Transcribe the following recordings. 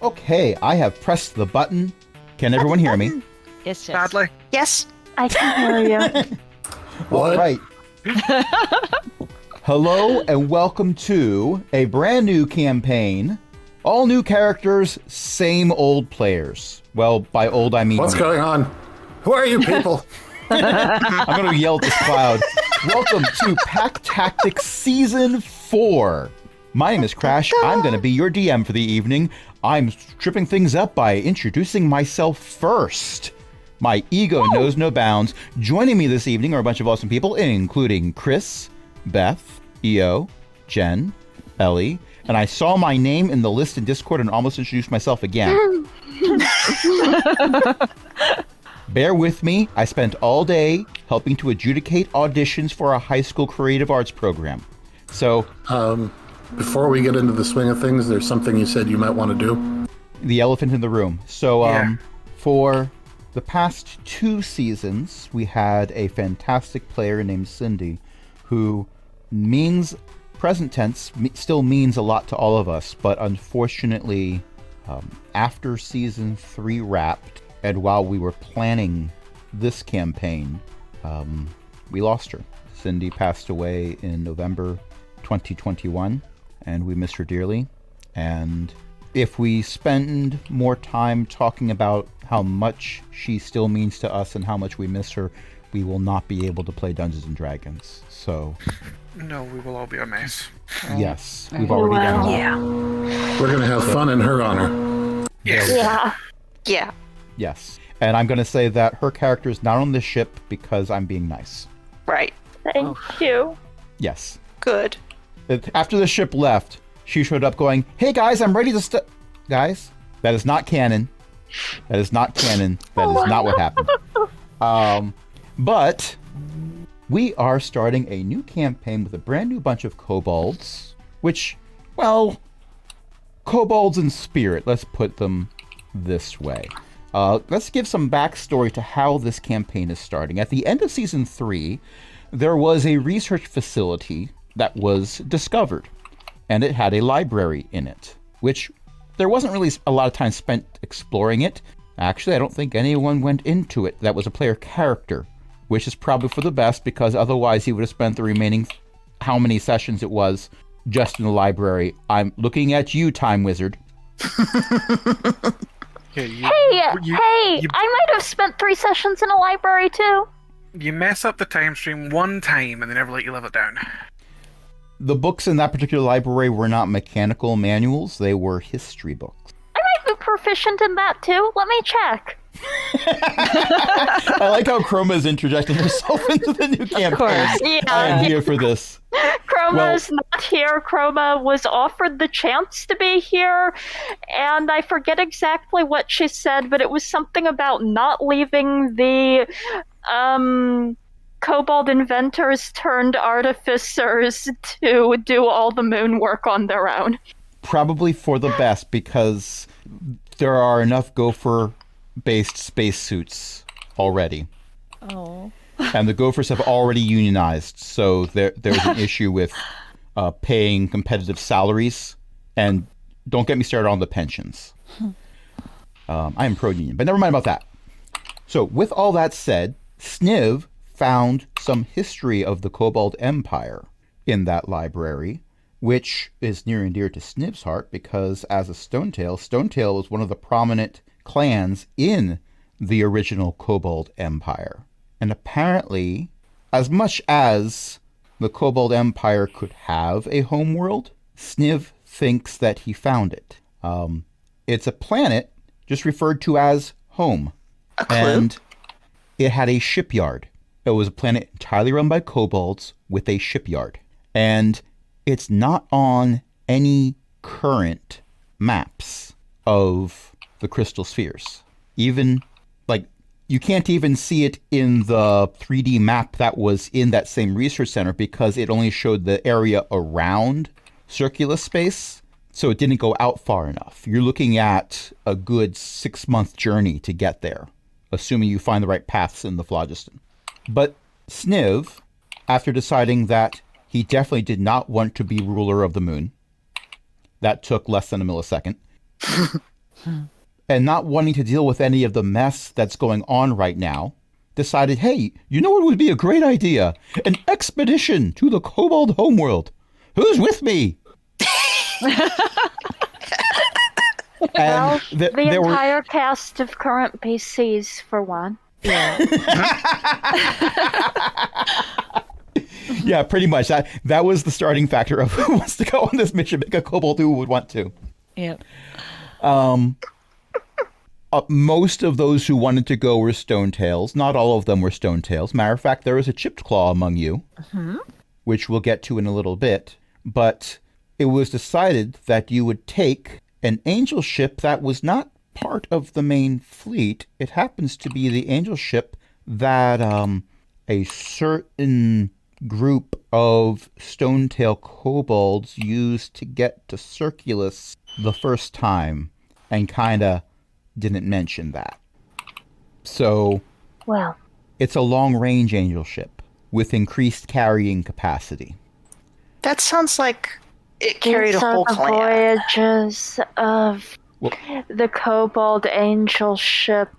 Okay, I have pressed the button. Can everyone hear me? Yes. Sadly. Yes, I can hear you. All right. Hello and welcome to a brand new campaign. All new characters, same old players. Well, by old I mean... What's going on? Who are you people? I'm going to yell at this cloud. Welcome to Pack Tactics Season 4. My name is Crash. I'm going to be your DM for the evening. I'm tripping things up by introducing myself first. My ego knows no bounds. Joining me this evening are a bunch of awesome people, including Chris, Beth, EO, Jen, Ellie, and I saw my name in the list in Discord and almost introduced myself again. Bear with me. I spent all day helping to adjudicate auditions for a high school creative arts program. So, Before we get into the swing of things, there's something you said you might want to do. the elephant in the room. So, Yeah. for the past 2 seasons, we had a fantastic player named Cindy, who means, present tense, still means a lot to all of us, but unfortunately, after season 3 wrapped, and while we were planning this campaign, we lost her. Cindy passed away in November 2021, and we miss her dearly. And if we spend more time talking about how much she still means to us and how much we miss her, we will not be able to play Dungeons and Dragons. So, No, we will all be a mess. yes, we've already done that. Yeah. We're going to have fun in her honor. Yes. Yeah. Yeah. Yes. And I'm going to say that her character is not on the ship because I'm being nice. Right. Thank you. Yes. Good. After the ship left, she showed up going, "Hey guys, I'm ready to Guys, that is not canon. That is not canon. That is not what happened. But we are starting a new campaign with a brand new bunch of kobolds, which, well, kobolds in spirit. Let's put them this way. Let's give some backstory to how this campaign is starting. At the end of season 3, there was a research facility that was discovered, and it had a library in it, which there wasn't really a lot of time spent exploring it. Actually, I don't think anyone went into it that was a player character, which is probably for the best, because otherwise he would have spent the remaining how many sessions it was just in the library. I'm looking at you, Time Wizard. Yeah, I might have spent 3 sessions in a library too. you mess up the time stream one time and they never let you live it down. The books in that particular library were not mechanical manuals, they were history books. I might be proficient in that too. Let me check. I like how Chroma is interjecting herself into the new campaign. course. Yeah. I am here for this. Chroma's not here. Chroma was offered the chance to be here, and I forget exactly what she said, but it was something about not leaving the kobold inventors turned artificers to do all the moon work on their own. Probably for the best, because there are enough gopher-based spacesuits already. Oh. And the gophers have already unionized, so there's an issue with paying competitive salaries. And don't get me started on the pensions. I am pro-union, but never mind about that. So with all that said, Sniv found some history of the Kobold Empire in that library, which is near and dear to Sniv's heart, because as a Stonetail was one of the prominent clans in the original Kobold Empire. And apparently, as much as the Kobold Empire could have a homeworld, Sniv thinks that he found it. It's a planet just referred to as home. A clue? And it had a shipyard. It was a planet entirely run by kobolds with a shipyard. And it's not on any current maps of the crystal spheres. Even, you can't even see it in the 3D map that was in that same research center, because it only showed the area around Circulus space, so it didn't go out far enough. You're looking at a good 6-month journey to get there, assuming you find the right paths in the phlogiston. But Sniv, after deciding that he definitely did not want to be ruler of the moon, that took less than a millisecond, and not wanting to deal with any of the mess that's going on right now, decided, hey, you know what would be a great idea? An expedition to the Kobold homeworld. Who's with me? Well, And the there were entire cast of current PCs, for one. Yeah. yeah, pretty much that was the starting factor of who wants to go on this mission. Make a kobold who would want to. Yep. Most of those who wanted to go were Stonetails. Not all of them were Stonetails. Matter of fact, there was a Chipped Claw among you, which we'll get to in a little bit. But it was decided that you would take an angel ship that was not part of the main fleet. It happens to be the angel ship that a certain group of Stonetail Kobolds used to get to Circulus the first time, and kind of didn't mention that. So, Well, it's a long-range angel ship with increased carrying capacity. That sounds like it carried these a are whole the clan. voyages of Well- the Kobold Angel ship.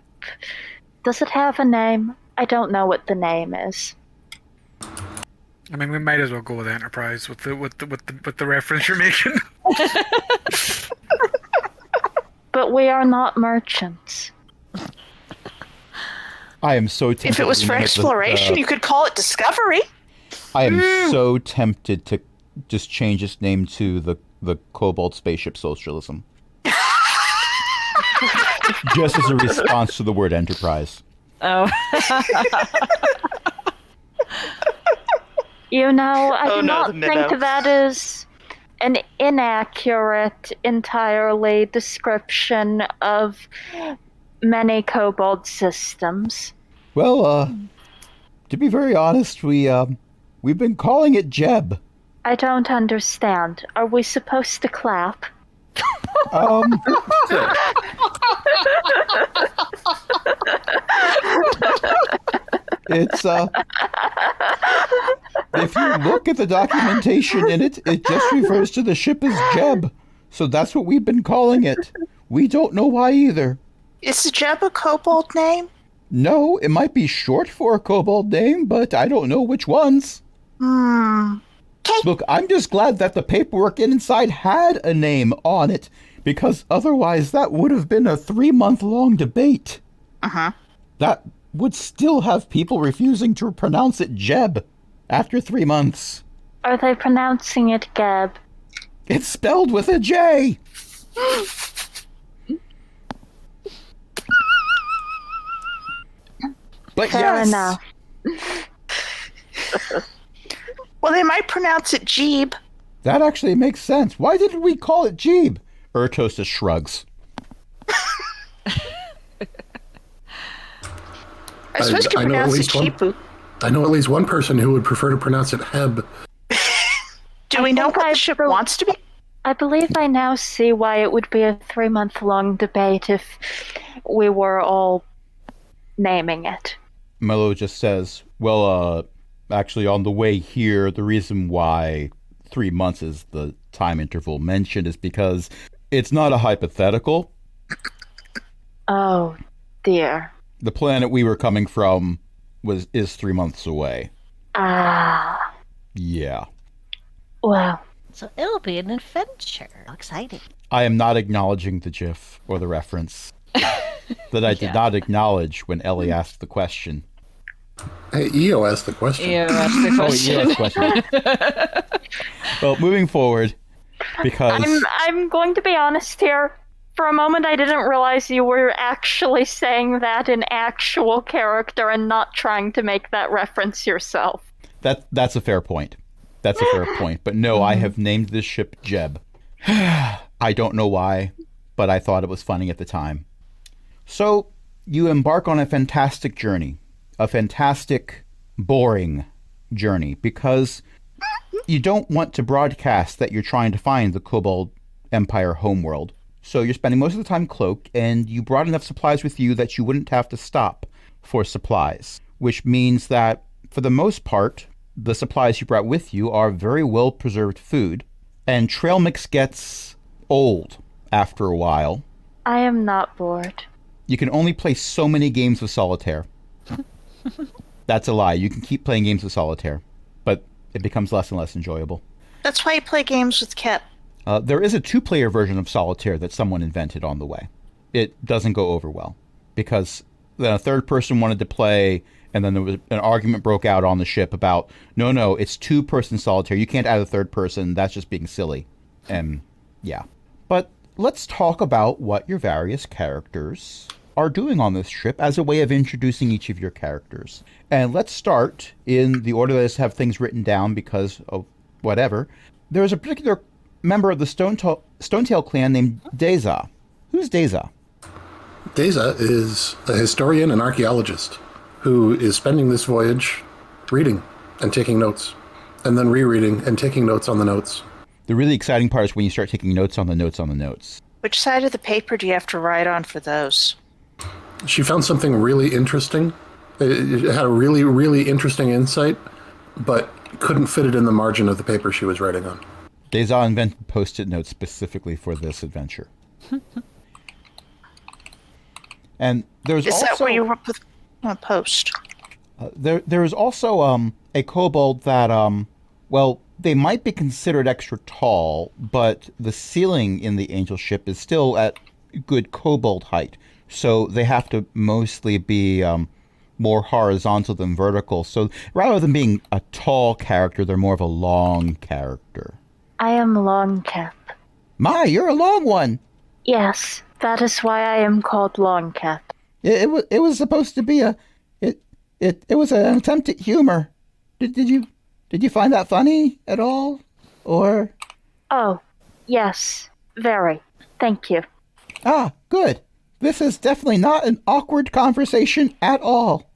Does it have a name? I don't know what the name is. I mean, we might as well go with Enterprise with the reference you're making. But we are not merchants. I am so tempted. If it was to for name exploration, you could call it Discovery. I am so tempted to just change its name to the Kobold Spaceship Socialism. Just as a response to the word Enterprise. Oh. You know, I Oh do no, not the minnow. think that is an inaccurate, entirely description of many kobold systems. Well, to be very honest, we've been calling it Jeb. I don't understand. Are we supposed to clap? It's if you look at the documentation in it, it just refers to the ship as Jeb. So that's what we've been calling it. We don't know why either. Is the Jeb a kobold name? No, it might be short for a kobold name, but I don't know which ones. Look, I'm just glad that the paperwork inside had a name on it, because otherwise that would have been a 3-month-long debate. That would still have people refusing to pronounce it Jeb after 3 months. Are they pronouncing it Gab? It's spelled with a J. But Fair yes, enough. Well, they might pronounce it Jeeb. that actually makes sense. Why didn't we call it Jeeb? Urtosis shrugs. I suppose you I could know at pronounce it least one- Cheapu. I know at least one person who would prefer to pronounce it Heb. Do we know think what I the ship wrote- wants to be? I believe I now see why it would be a 3-month-long debate if we were all naming it. Mello just says, well, actually on the way here, the reason why 3 months is the time interval mentioned is because it's not a hypothetical. Oh, dear. The planet we were coming from is 3 months away. Ah, Yeah. well, So it'll be an adventure. How exciting. I am not acknowledging the GIF or the reference that I did not acknowledge when Ellie asked the question. Hey, EO asked the question. Yeah, that's the Oh, question. yes, question. Well, moving forward, because I'm going to be honest here. For a moment, I didn't realize you were actually saying that in actual character and not trying to make that reference yourself. that's a fair point. That's a fair point. But no, I have named this ship Jeb. I don't know why, but I thought it was funny at the time. So you embark on a fantastic journey, a fantastic, boring journey, because you don't want to broadcast that you're trying to find the Kobold Empire homeworld. So you're spending most of the time cloaked, and you brought enough supplies with you that you wouldn't have to stop for supplies, which means that, for the most part, the supplies you brought with you are very well-preserved food, and trail mix gets old after a while. I am not bored. You can only play so many games of solitaire. That's a lie. You can keep playing games of solitaire, but it becomes less and less enjoyable. That's why you play games with Kep. There is a 2-player version of solitaire that someone invented on the way. It doesn't go over well because then a third person wanted to play, and then there was an argument broke out on the ship about, no, it's 2-person solitaire. You can't add a third person. That's just being silly. And yeah. But let's talk about what your various characters are doing on this trip as a way of introducing each of your characters. And let's start in the order that I have things written down because of whatever. There's a particular member of the Stonetail clan named Deza. Who's Deza? Deza is a historian and archaeologist who is spending this voyage reading and taking notes, and then rereading and taking notes on the notes. The really exciting part is when you start taking notes on the notes on the notes. Which side of the paper do you have to write on for those? She found something really interesting. It had a really, really interesting insight, but couldn't fit it in the margin of the paper she was writing on. Deza invented Post-it notes specifically for this adventure. And there's Is also... that what you wrote with on a post? There is also a kobold that, well, they might be considered extra tall, but the ceiling in the angel ship is still at good kobold height. So they have to mostly be more horizontal than vertical. So rather than being a tall character, they're more of a long character. I am Longcap. My, you're a long one. Yes, that is why I am called Longcap. It was supposed to be it was an attempt at humor. Did you find that funny at all, or? Oh, yes, very. Thank you. Ah, good. This is definitely not an awkward conversation at all.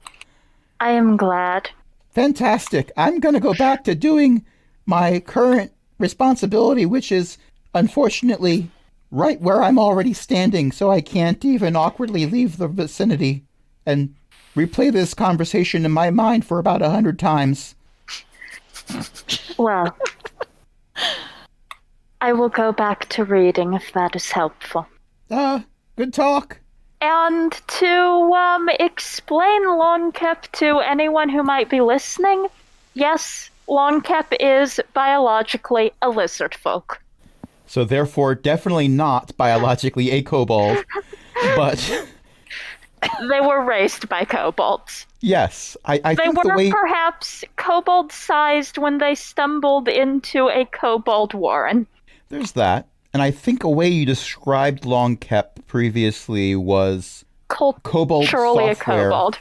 I am glad. Fantastic. I'm going to go back to doing my current responsibility, which is unfortunately right where I'm already standing, so I can't even awkwardly leave the vicinity and replay this conversation in my mind for about 100 times. Well, I will go back to reading if that is helpful. Good talk. And to explain Longcap to anyone who might be listening, yes, Longcap is biologically a lizard folk. So therefore, definitely not biologically a kobold, but... They were raised by kobolds. Yes, I They think were the way... perhaps kobold-sized when they stumbled into a kobold warren. There's that. And I think a way you described Longcap previously was kobold Surely software. a kobold.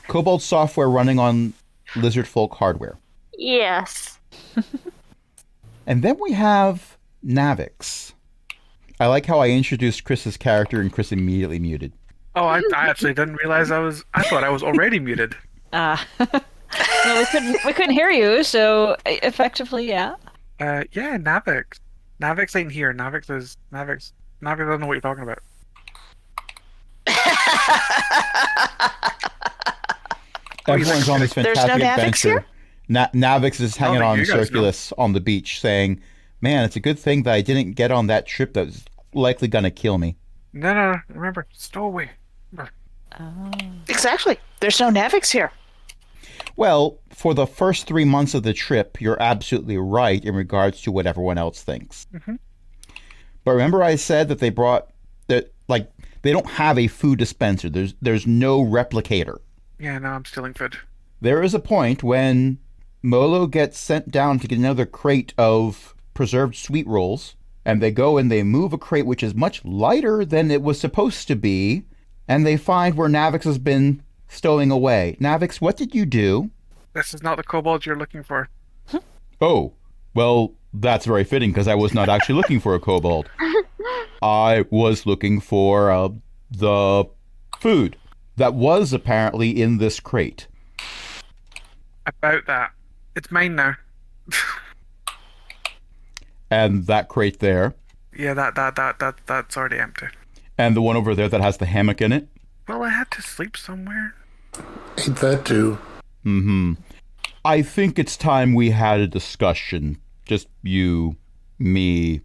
Kobold software running on lizard folk hardware. Yes. And then we have Navix. I like how I introduced Chris's character and Chris immediately muted. Oh, I actually didn't realize I thought I was already muted. No, we couldn't hear you, so effectively, yeah. Yeah, Navix. Navix ain't here. Navix Navix doesn't know what you're talking about. Everyone's on this There's fantastic no Navix adventure. here? Navix is hanging think on you guys Circulus on the beach saying, man, it's a good thing that I didn't get on that trip that was likely going to kill me. No, remember, stowaway. Exactly. There's no Navix here. Well, for the first 3 months of the trip, you're absolutely right in regards to what everyone else thinks. Mm-hmm. But remember I said that they brought that, like, they don't have a food dispenser. There's no replicator. Yeah, no, I'm stealing food. There is a point when Molo gets sent down to get another crate of preserved sweet rolls, and they go and they move a crate which is much lighter than it was supposed to be, and they find where Navix has been stowing away. Navix, what did you do? This is not the kobold you're looking for. Oh, well, that's very fitting because I was not actually looking for a kobold. I was looking for the food that was apparently in this crate. About that. It's mine now. And that crate there, Yeah, that's already empty. and the one over there that has the hammock in it. Well, I had to sleep somewhere. Ain't that too? Mm-hmm. I think it's time we had a discussion. Just you, me,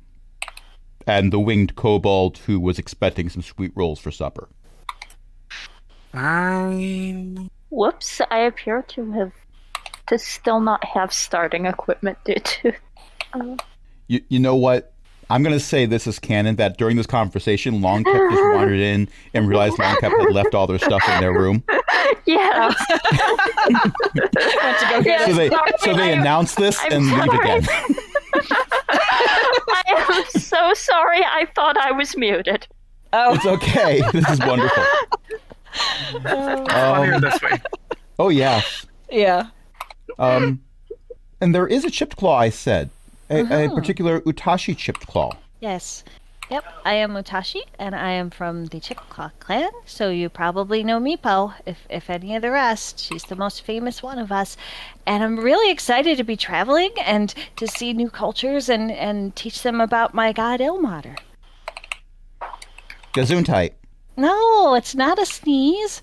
and the winged kobold who was expecting some sweet rolls for supper. Fine. Whoops, I appear to still not have starting equipment due to. You know what? I'm going to say this is canon, that during this conversation, Longcap just wandered in and realized Longcap had left all their stuff in their room. Yeah. Went to go get it. So they announce this and leave again. I am so sorry. I thought I was muted. Oh, It's okay. This is wonderful. Funnier this way. Oh, yeah. yeah. And there is a chipped claw, I said. A particular Utashi chipped claw. Yes. Yep, I am Utashi, and I am from the Chickasaw clan, so you probably know Meepo, if any of the rest. She's the most famous one of us. And I'm really excited to be traveling and to see new cultures and teach them about my god Ilmater. Gesundheit. No, it's not a sneeze.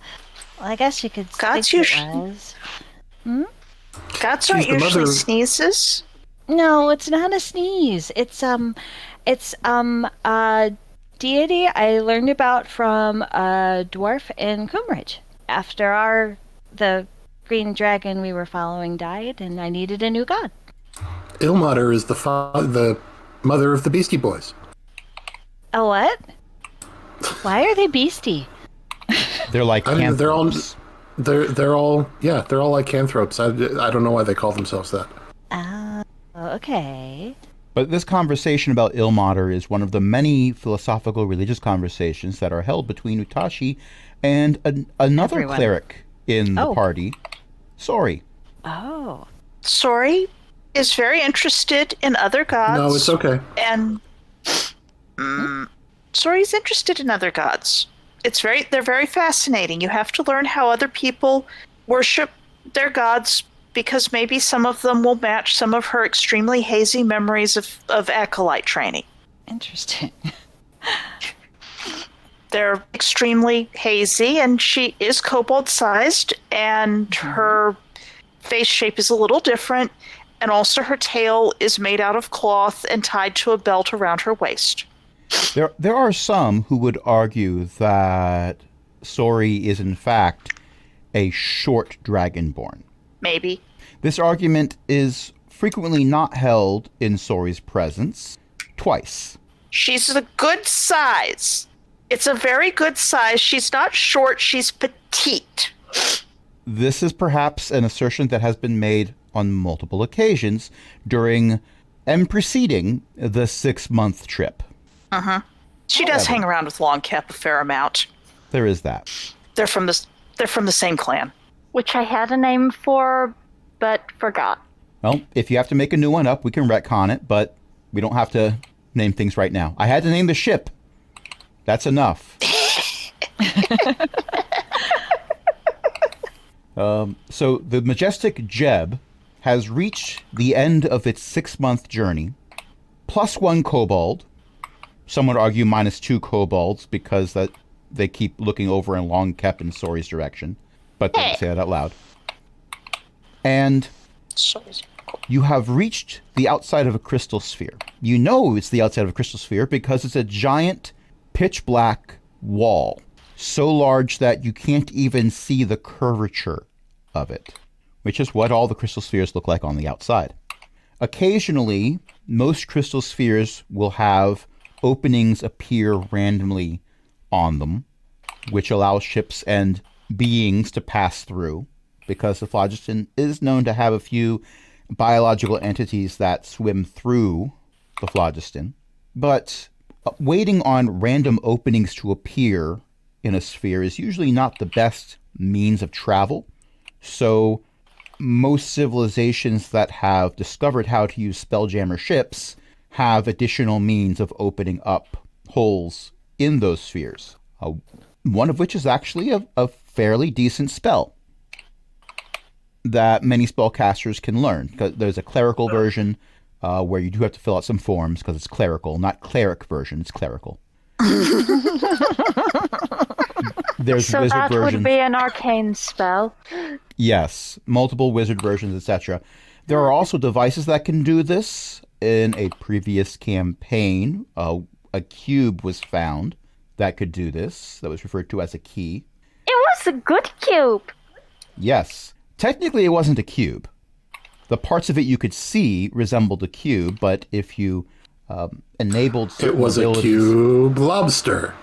Well, I guess you could Gods think it usually- was. Gods aren't the usually mother- sneezes. No, it's not a sneeze. It's a deity I learned about from a dwarf in Coomridge. After the green dragon we were following died, and I needed a new god. Ilmater is the mother of the Beastie Boys. A what? Why are they beastie? They're like I mean, they're all canthropes. they're all lycanthropes. I don't know why they call themselves that. Okay. But this conversation about Ilmater is one of the many philosophical religious conversations that are held between Utashi and another Everyone. cleric in the Oh. party, Sori. Oh. Sori is very interested in other gods. No, it's okay. And Sori's interested in other gods. They're very fascinating. You have to learn how other people worship their gods, because maybe some of them will match some of her extremely hazy memories of acolyte training. Interesting. They're extremely hazy, and she is kobold-sized, and her face shape is a little different, and also her tail is made out of cloth and tied to a belt around her waist. There are some who would argue that Sori is in fact a short dragonborn. Maybe. This argument is frequently not held in Sori's presence. Twice. She's a good size. It's a very good size. She's not short, she's petite. This is perhaps an assertion that has been made on multiple occasions during and preceding the 6-month trip. She does hang around with Longcap a fair amount. There is that. They're from the same clan. Which I had a name for, but forgot. Well, if you have to make a new one up, we can retcon it, but we don't have to name things right now. I had to name the ship. That's enough. So the majestic Jeb has reached the end of its 6-month journey. +1 kobold. Some would argue -2 kobolds because that they keep looking over in Longcap and Sori's direction, but don't say that out loud. And you have reached the outside of a crystal sphere. You know it's the outside of a crystal sphere because it's a giant pitch black wall, so large that you can't even see the curvature of it, which is what all the crystal spheres look like on the outside. Occasionally, most crystal spheres will have openings appear randomly on them, which allows ships and beings to pass through, because the phlogiston is known to have a few biological entities that swim through the phlogiston. But waiting on random openings to appear in a sphere is usually not the best means of travel. So most civilizations that have discovered how to use Spelljammer ships have additional means of opening up holes in those spheres. One of which is actually a fairly decent spell that many spellcasters can learn. There's a clerical version where you do have to fill out some forms because it's clerical, not cleric version, it's clerical. There's So wizard that versions. would be an arcane spell. Yes, multiple wizard versions, etc. There are also devices that can do this. In a previous campaign, a cube was found that could do this, that was referred to as a key. It was a good cube. Yes. Technically, it wasn't a cube. The parts of it you could see resembled a cube, but if you enabled certain It was a abilities, cube lobster.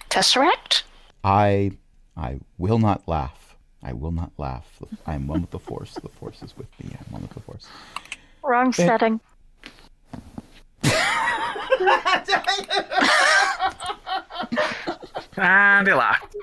Tesseract? I will not laugh. I will not laugh. I am one with the Force. The Force is with me. I'm one with the Force. Wrong setting. And he laughed.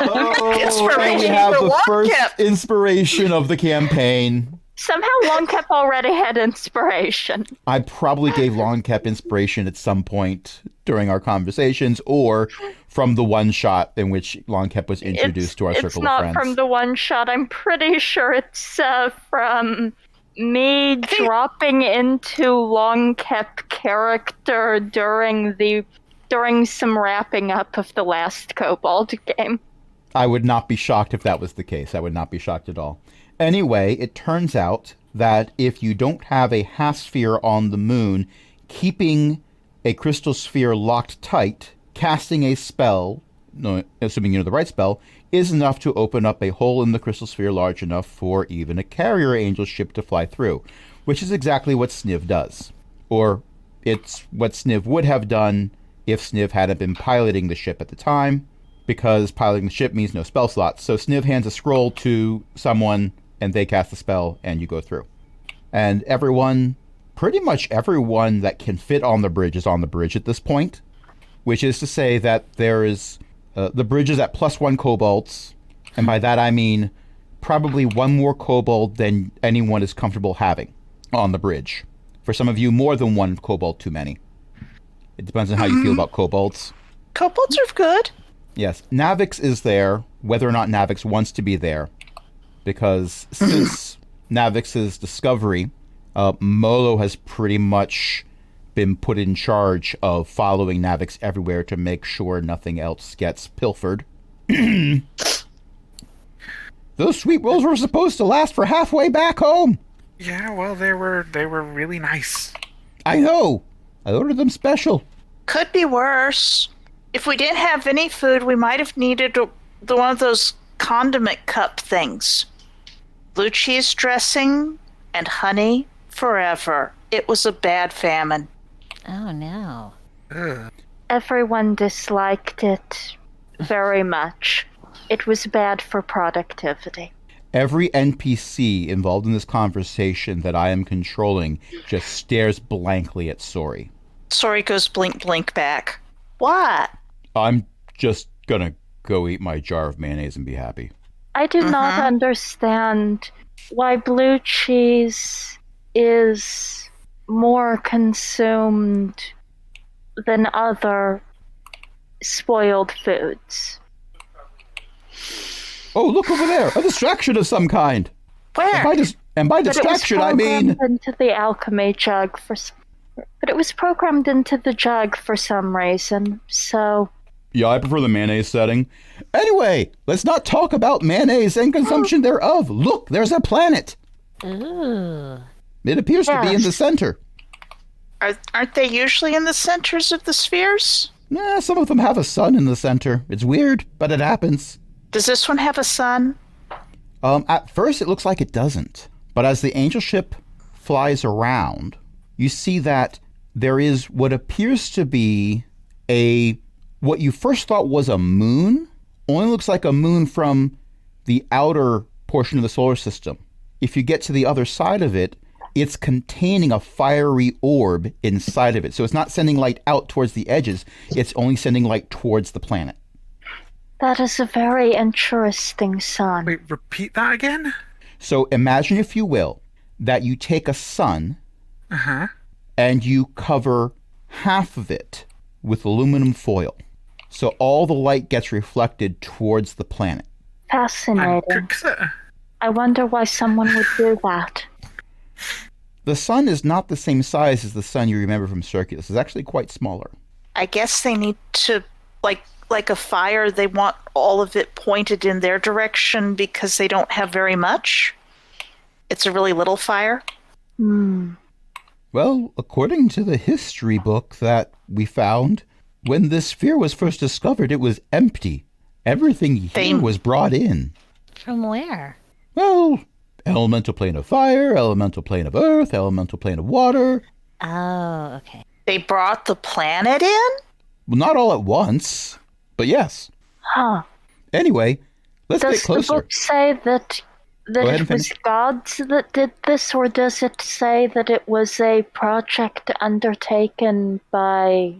Oh, Inspiration we have for the first Longcap. inspiration of the campaign. Somehow Longcap already had inspiration. I probably gave Longcap inspiration at some point during our conversations, or from the one shot in which Longcap was introduced to our circle It's of not friends. from the one shot. I'm pretty sure it's from me dropping into Longcap character during some wrapping up of the last Kobold game. I would not be shocked if that was the case. I would not be shocked at all. Anyway, it turns out that if you don't have a half sphere on the moon, keeping a crystal sphere locked tight, casting a spell, assuming you know the right spell, is enough to open up a hole in the crystal sphere large enough for even a carrier angel ship to fly through, which is exactly what Sniv does. Or it's what Sniv would have done if Sniv hadn't been piloting the ship at the time, because piloting the ship means no spell slots. So Sniv hands a scroll to someone, and they cast the spell, and you go through. And everyone, pretty much everyone that can fit on the bridge is on the bridge at this point, which is to say that there is the bridge is at +1 kobolds, and by that I mean probably one more kobold than anyone is comfortable having on the bridge. For some of you, more than one kobold too many. It depends on how you feel about kobolds. Kobolds are good. Yes, Navix is there, whether or not Navix wants to be there, because since Navix's discovery, Molo has pretty much been put in charge of following Navix everywhere to make sure nothing else gets pilfered. Those sweet rolls were supposed to last for halfway back home. Yeah, well, they were really nice. I know. I ordered them special. Could be worse. If we didn't have any food, we might have needed one of those condiment cup things. Blue cheese dressing and honey forever. It was a bad famine. Oh no. Ugh. Everyone disliked it very much. It was bad for productivity. Every NPC involved in this conversation that I am controlling just stares blankly at Sori. Sori goes blink blink back. What? I'm just gonna go eat my jar of mayonnaise and be happy. I do not understand why blue cheese is more consumed than other spoiled foods. Oh, look over there! A distraction of some kind! Where? And by But distraction, I it was mean... programmed into the alchemy jug but it was programmed into the jug for some reason, so... Yeah, I prefer the mayonnaise setting. Anyway, let's not talk about mayonnaise and consumption thereof. Look, there's a planet! Ooh. It appears to be in the Yes. center. Aren't they usually in the centers of the spheres? Nah, some of them have a sun in the center. It's weird, but it happens. Does this one have a sun? At first, it looks like it doesn't. But as the angel ship flies around, you see that there is what appears to be what you first thought was a moon, only looks like a moon from the outer portion of the solar system. If you get to the other side of it, it's containing a fiery orb inside of it. So it's not sending light out towards the edges, it's only sending light towards the planet. That is a very interesting sun. Wait, repeat that again? So imagine, if you will, that you take a sun Uh-huh. and you cover half of it with aluminum foil. So all the light gets reflected towards the planet. Fascinating. I wonder why someone would do that. The sun is not the same size as the sun you remember from Circulus. It's actually quite smaller. I guess they need to, like a fire, they want all of it pointed in their direction because they don't have very much. It's a really little fire. Well, according to the history book that we found, when this sphere was first discovered, it was empty. Everything here was brought in. From where? Well, elemental plane of fire, elemental plane of earth, elemental plane of water. Oh, okay. They brought the planet in? Well, not all at once, but yes. Huh. Anyway, let's Does get closer. the book say that ahead it and was finish. gods that did this, or does it say that it was a project undertaken by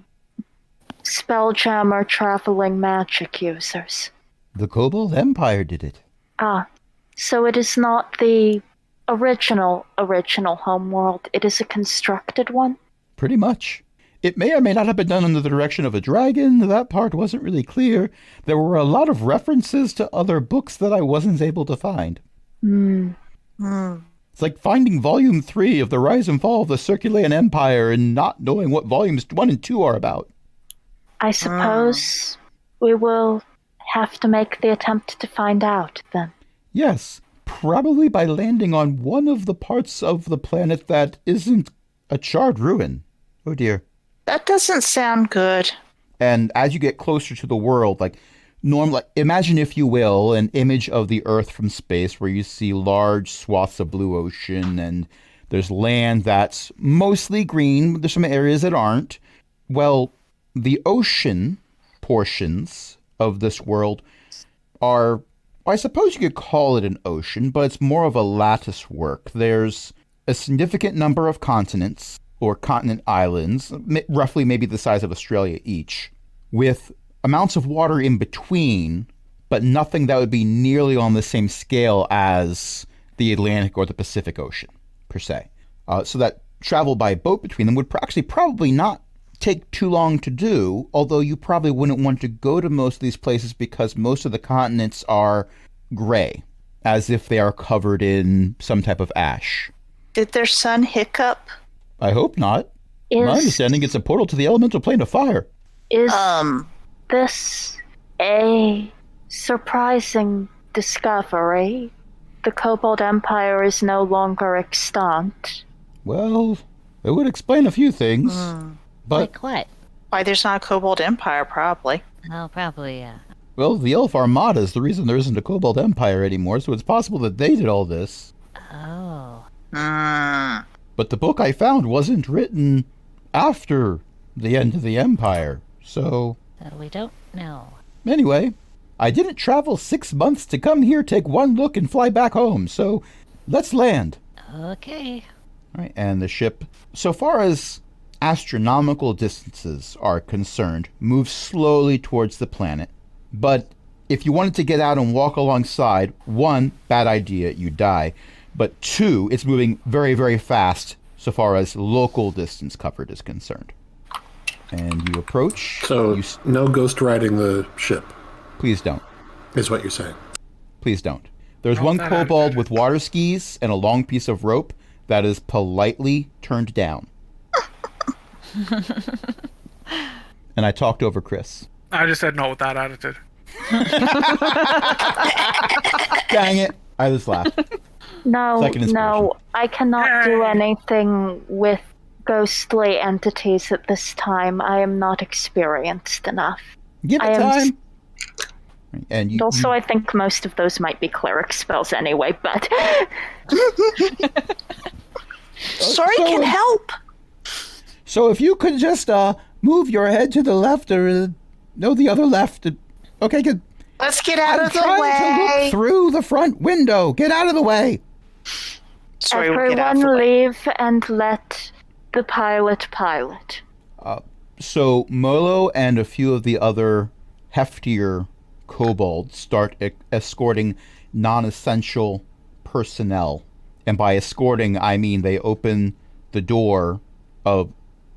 spelljammer traveling magic users? The Kobold Empire did it. Ah, so it is not the original homeworld. It is a constructed one? Pretty much. It may or may not have been done under the direction of a dragon. That part wasn't really clear. There were a lot of references to other books that I wasn't able to find. It's like finding volume 3 of The Rise and Fall of the Circulaean Empire and not knowing what volumes 1 and 2 are about. I suppose we will have to make the attempt to find out, then. Yes, probably by landing on one of the parts of the planet that isn't a charred ruin. Oh dear. That doesn't sound good. And as you get closer to the world, imagine, if you will, an image of the Earth from space where you see large swaths of blue ocean and there's land that's mostly green. There's some areas that aren't. Well, the ocean portions of this world are, I suppose you could call it an ocean, but it's more of a lattice work. There's a significant number of continents or continent islands, roughly maybe the size of Australia each, with amounts of water in between, but nothing that would be nearly on the same scale as the Atlantic or the Pacific Ocean, per se. So that travel by boat between them would actually probably not take too long to do, although you probably wouldn't want to go to most of these places because most of the continents are gray, as if they are covered in some type of ash. Did their sun hiccup? I hope not. My understanding it's a portal to the elemental plane of fire. Is this a surprising discovery? The Kobold Empire is no longer extant. Well, it would explain a few things. But, Like what? Why there's not a Kobold Empire, probably. Oh, probably, yeah. well, the Elf Armada is the reason there isn't a Kobold Empire anymore, so it's possible that they did all this. Oh. But the book I found wasn't written after the end of the Empire, so... So we don't know. Anyway, I didn't travel 6 months to come here, take one look, and fly back home, so let's land. Okay. All right, and the ship, so far as astronomical distances are concerned, moves slowly towards the planet. But if you wanted to get out and walk alongside, 1, bad idea, you die. But 2, it's moving very, very fast so far as local distance covered is concerned. And you approach. So, no ghost riding the ship, Please don't. is what you're saying. Please don't. There's one that kobold attitude. with water skis and a long piece of rope that is politely turned down. And I talked over Chris. I just said no with that attitude. Dang it. I just laughed. No, Second inspiration. no, I cannot do Yay. anything with ghostly entities at this time. I am not experienced enough. Give I it am time. And you, Also, I think most of those might be cleric spells anyway, but Sorry can help. So if you could just move your head to the left or no, the other left. Okay, good. Let's get out I'm of the trying to way. look through the front window. Get out of the way. Sorry, we'll get out of everyone the way. leave and let the pilot pilot. So Molo and a few of the other heftier kobolds start escorting non-essential personnel. And by escorting, I mean they open the door of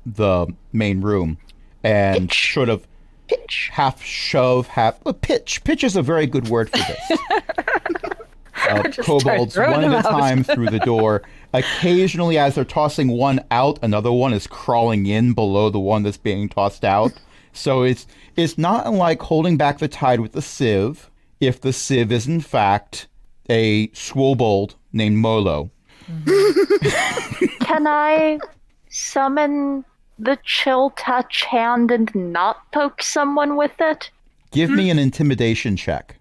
the main room and Pitch. sort of Pitch. half shove, half... pitch. Pitch is a very good word for this. Kobolds, throwing one at them a out. time through the door. Occasionally, as they're tossing one out, another one is crawling in below the one that's being tossed out. So it's not unlike holding back the tide with the sieve, if the sieve is in fact a swobold named Molo. Can I summon the chill touch hand and not poke someone with it? Give me an intimidation check.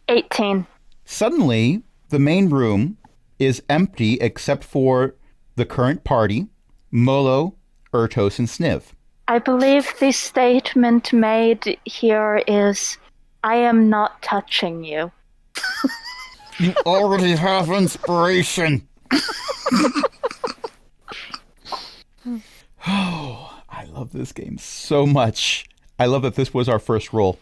18. Suddenly, the main room is empty except for the current party, Molo, Ertos, and Sniv. I believe the statement made here is, I am not touching you. You already have inspiration. Oh, I love this game so much. I love that this was our first roll.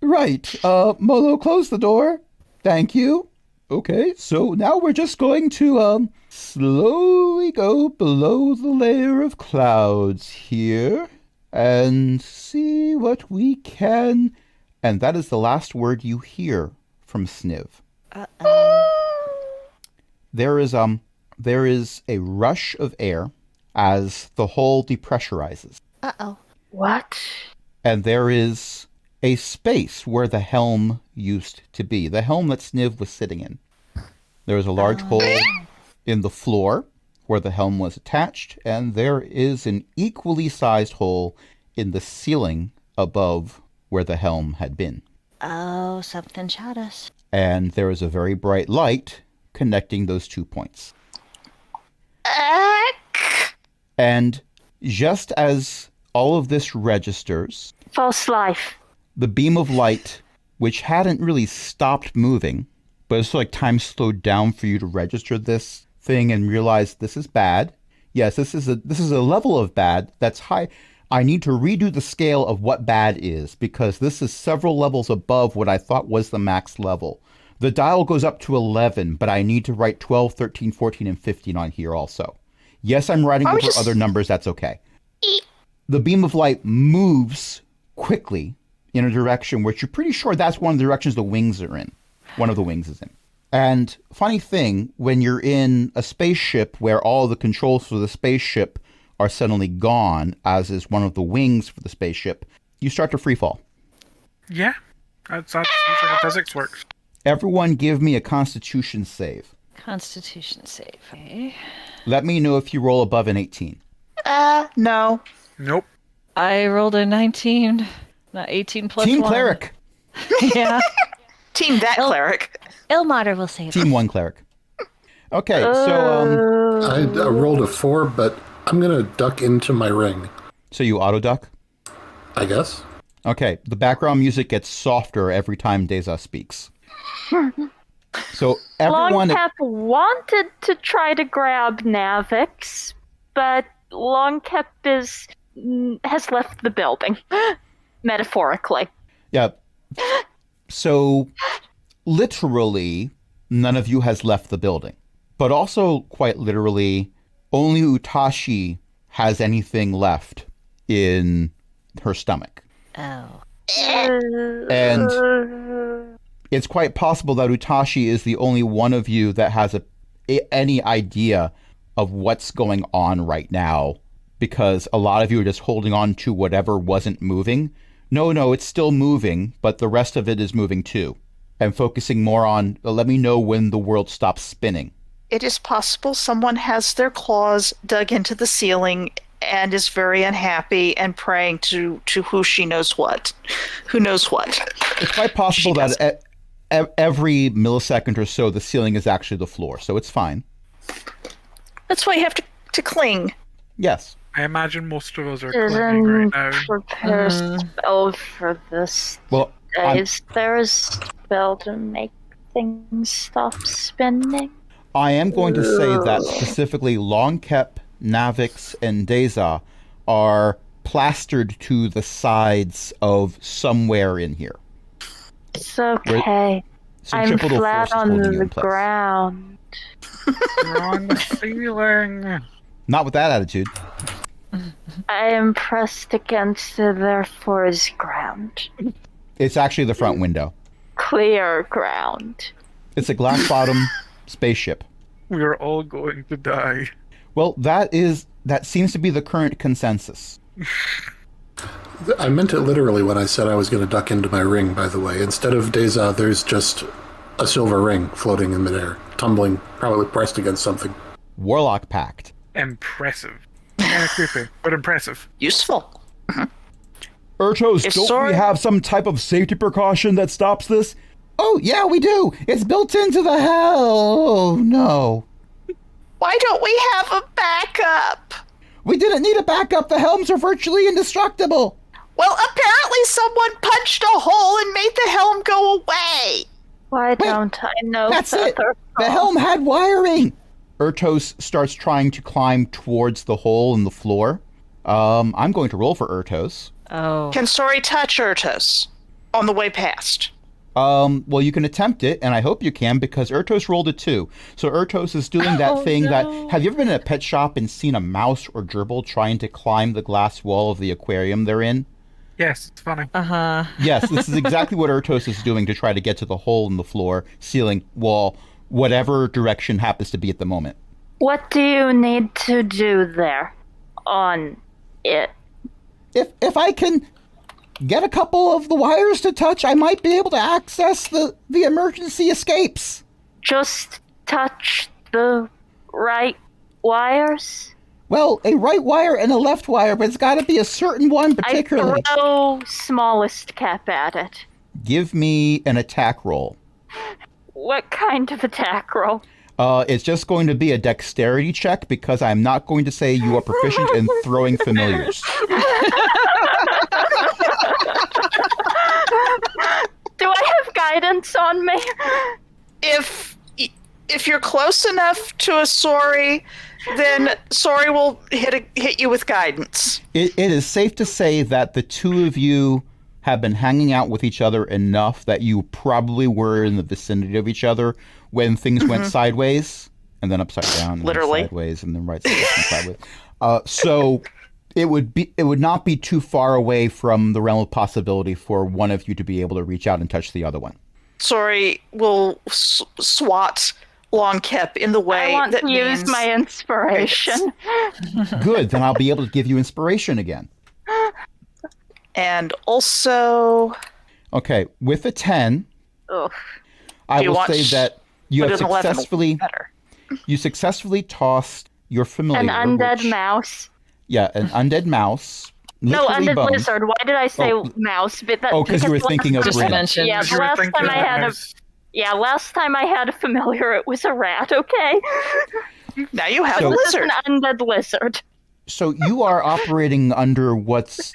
Right. Molo, close the door. Thank you. Okay, so now we're just going to slowly go below the layer of clouds here and see what we can. And that is the last word you hear from Sniv. There is a rush of air as the hole depressurizes. What? And there is a space where the helm used to be. The helm that Sniv was sitting in. There is a large hole in the floor where the helm was attached, and there is an equally sized hole in the ceiling above where the helm had been. Oh, something shot us. And there is a very bright light connecting those 2 points. And just as all of this registers, False life. the beam of light, which hadn't really stopped moving, but it's like time slowed down for you to register this thing and realize this is bad. Yes, this is a level of bad that's high. I need to redo the scale of what bad is, because this is several levels above what I thought was the max level. The dial goes up to 11, but I need to write 12, 13, 14, and 15 on here also. Yes, I'm writing over other numbers, that's okay. The beam of light moves quickly in a direction which you're pretty sure that's one of the directions the wings are in. One of the wings is in. And funny thing, when you're in a spaceship where all the controls for the spaceship are suddenly gone, as is one of the wings for the spaceship, you start to free fall. Yeah, that's how physics works. Everyone give me a Constitution save. Constitution save. Okay. Let me know if you roll above an 18. No. Nope. I rolled a 19. Not 18 plus Team 1. Cleric. Yeah. Team that cleric. Ilmater will save Team us. 1 Cleric. Okay, so I rolled a 4, but I'm going to duck into my ring, so you auto duck? I guess. Okay, the background music gets softer every time Deza speaks. So everyone... Longcap wanted to try to grab Navix, but Longcap has left the building. Metaphorically. Yeah. So literally, none of you has left the building. But also, quite literally, only Utashi has anything left in her stomach. Oh. And it's quite possible that Utashi is the only one of you that has any idea of what's going on right now, because a lot of you are just holding on to whatever wasn't moving. No, it's still moving, but the rest of it is moving too. And focusing more on, let me know when the world stops spinning. It is possible someone has their claws dug into the ceiling and is very unhappy and praying to who she knows what. Who knows what. It's quite possible that every millisecond or so, the ceiling is actually the floor, so it's fine. That's why you have to cling. Yes. I imagine most of us are clinging right now. Prepare a spell for this. Well, Is there a spell to make things stop spinning? I am going to say that specifically Longkep, Navix, and Deza are plastered to the sides of somewhere in here. It's okay. I'm flat on the ground. You're on the ceiling. Not with that attitude. I am pressed against the therefore is ground. It's actually the front window. Clear ground. It's a glass bottom spaceship. We are all going to die. Well, that seems to be the current consensus. I meant it literally when I said I was going to duck into my ring, by the way. Instead of Deza, there's just a silver ring floating in midair, tumbling, probably pressed against something. Warlock Pact. Impressive. Kind of creepy, but impressive. Useful. Ertos, If don't Sor- we have some type of safety precaution that stops this? Oh, yeah, we do. It's built into the hell. Oh, no. Why don't we have a backup? We didn't need a backup. The helms are virtually indestructible. Well, apparently someone punched a hole and made the helm go away. Why don't I know That's it. Featherfall? The helm had wiring. Ertos starts trying to climb towards the hole in the floor. I'm going to roll for Ertos. Oh. Can Sori touch Ertos on the way past? Well, you can attempt it, and I hope you can, because Ertos rolled a 2. So Ertos is doing that thing that... Have you ever been in a pet shop and seen a mouse or gerbil trying to climb the glass wall of the aquarium they're in? Yes, it's funny. Uh-huh. Yes, this is exactly what Ertos is doing to try to get to the hole in the floor, ceiling, wall, whatever direction happens to be at the moment. What do you need to do there on it? If I can get a couple of the wires to touch, I might be able to access the emergency escapes. Just touch the right wires? Well, a right wire and a left wire, but it's got to be a certain one particularly. I throw smallest cap at it. Give me an attack roll. What kind of attack roll? It's just going to be a dexterity check because I'm not going to say you are proficient in throwing familiars. Do I have guidance on me? If you're close enough to a Sori, then Sori will hit you with guidance. It is safe to say that the two of you have been hanging out with each other enough that you probably were in the vicinity of each other when things went sideways, and then upside down, and Literally. then sideways, and then right sideways. So it would not be too far away from the realm of possibility for one of you to be able to reach out and touch the other one. Sori will swat Longkep in the way I want that to use means my inspiration. Good, then I'll be able to give you inspiration again. And also, Okay, with a 10, Ugh. I Do you will want say that you put have an 11 successfully tossed your familiar. An undead which- mouse. Yeah, an undead mouse. No, literally undead bones. lizard. Why did I say Oh. mouse? But that, Oh, because you were thinking of Just Rin. mentioned. Yeah, You were last thinking time I had a as- last time I had a familiar, it was a rat. Okay, now you have So- a this is lizard. an undead lizard. So you are operating under what's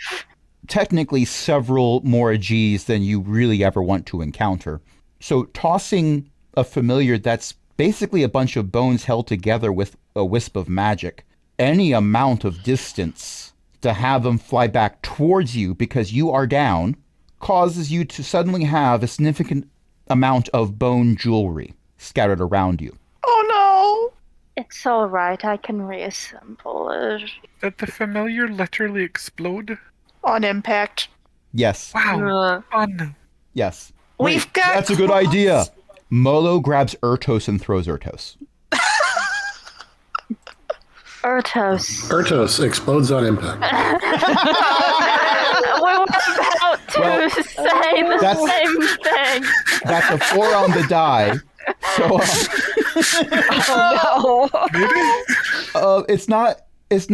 technically several more Gs than you really ever want to encounter. So tossing a familiar that's basically a bunch of bones held together with a wisp of magic, any amount of distance to have them fly back towards you because you are down, causes you to suddenly have a significant amount of bone jewelry scattered around you. Oh It's all right. I can reassemble it. Did the familiar literally explode? no! On impact. Yes, Wow. Fun. yes. We've got That's a good claws. idea. Molo grabs Ertos and throws Ertos. Ertos. Ertos explodes on impact. We were about to Well, say the that's- same thing. That's a 4 on the die. So it's not as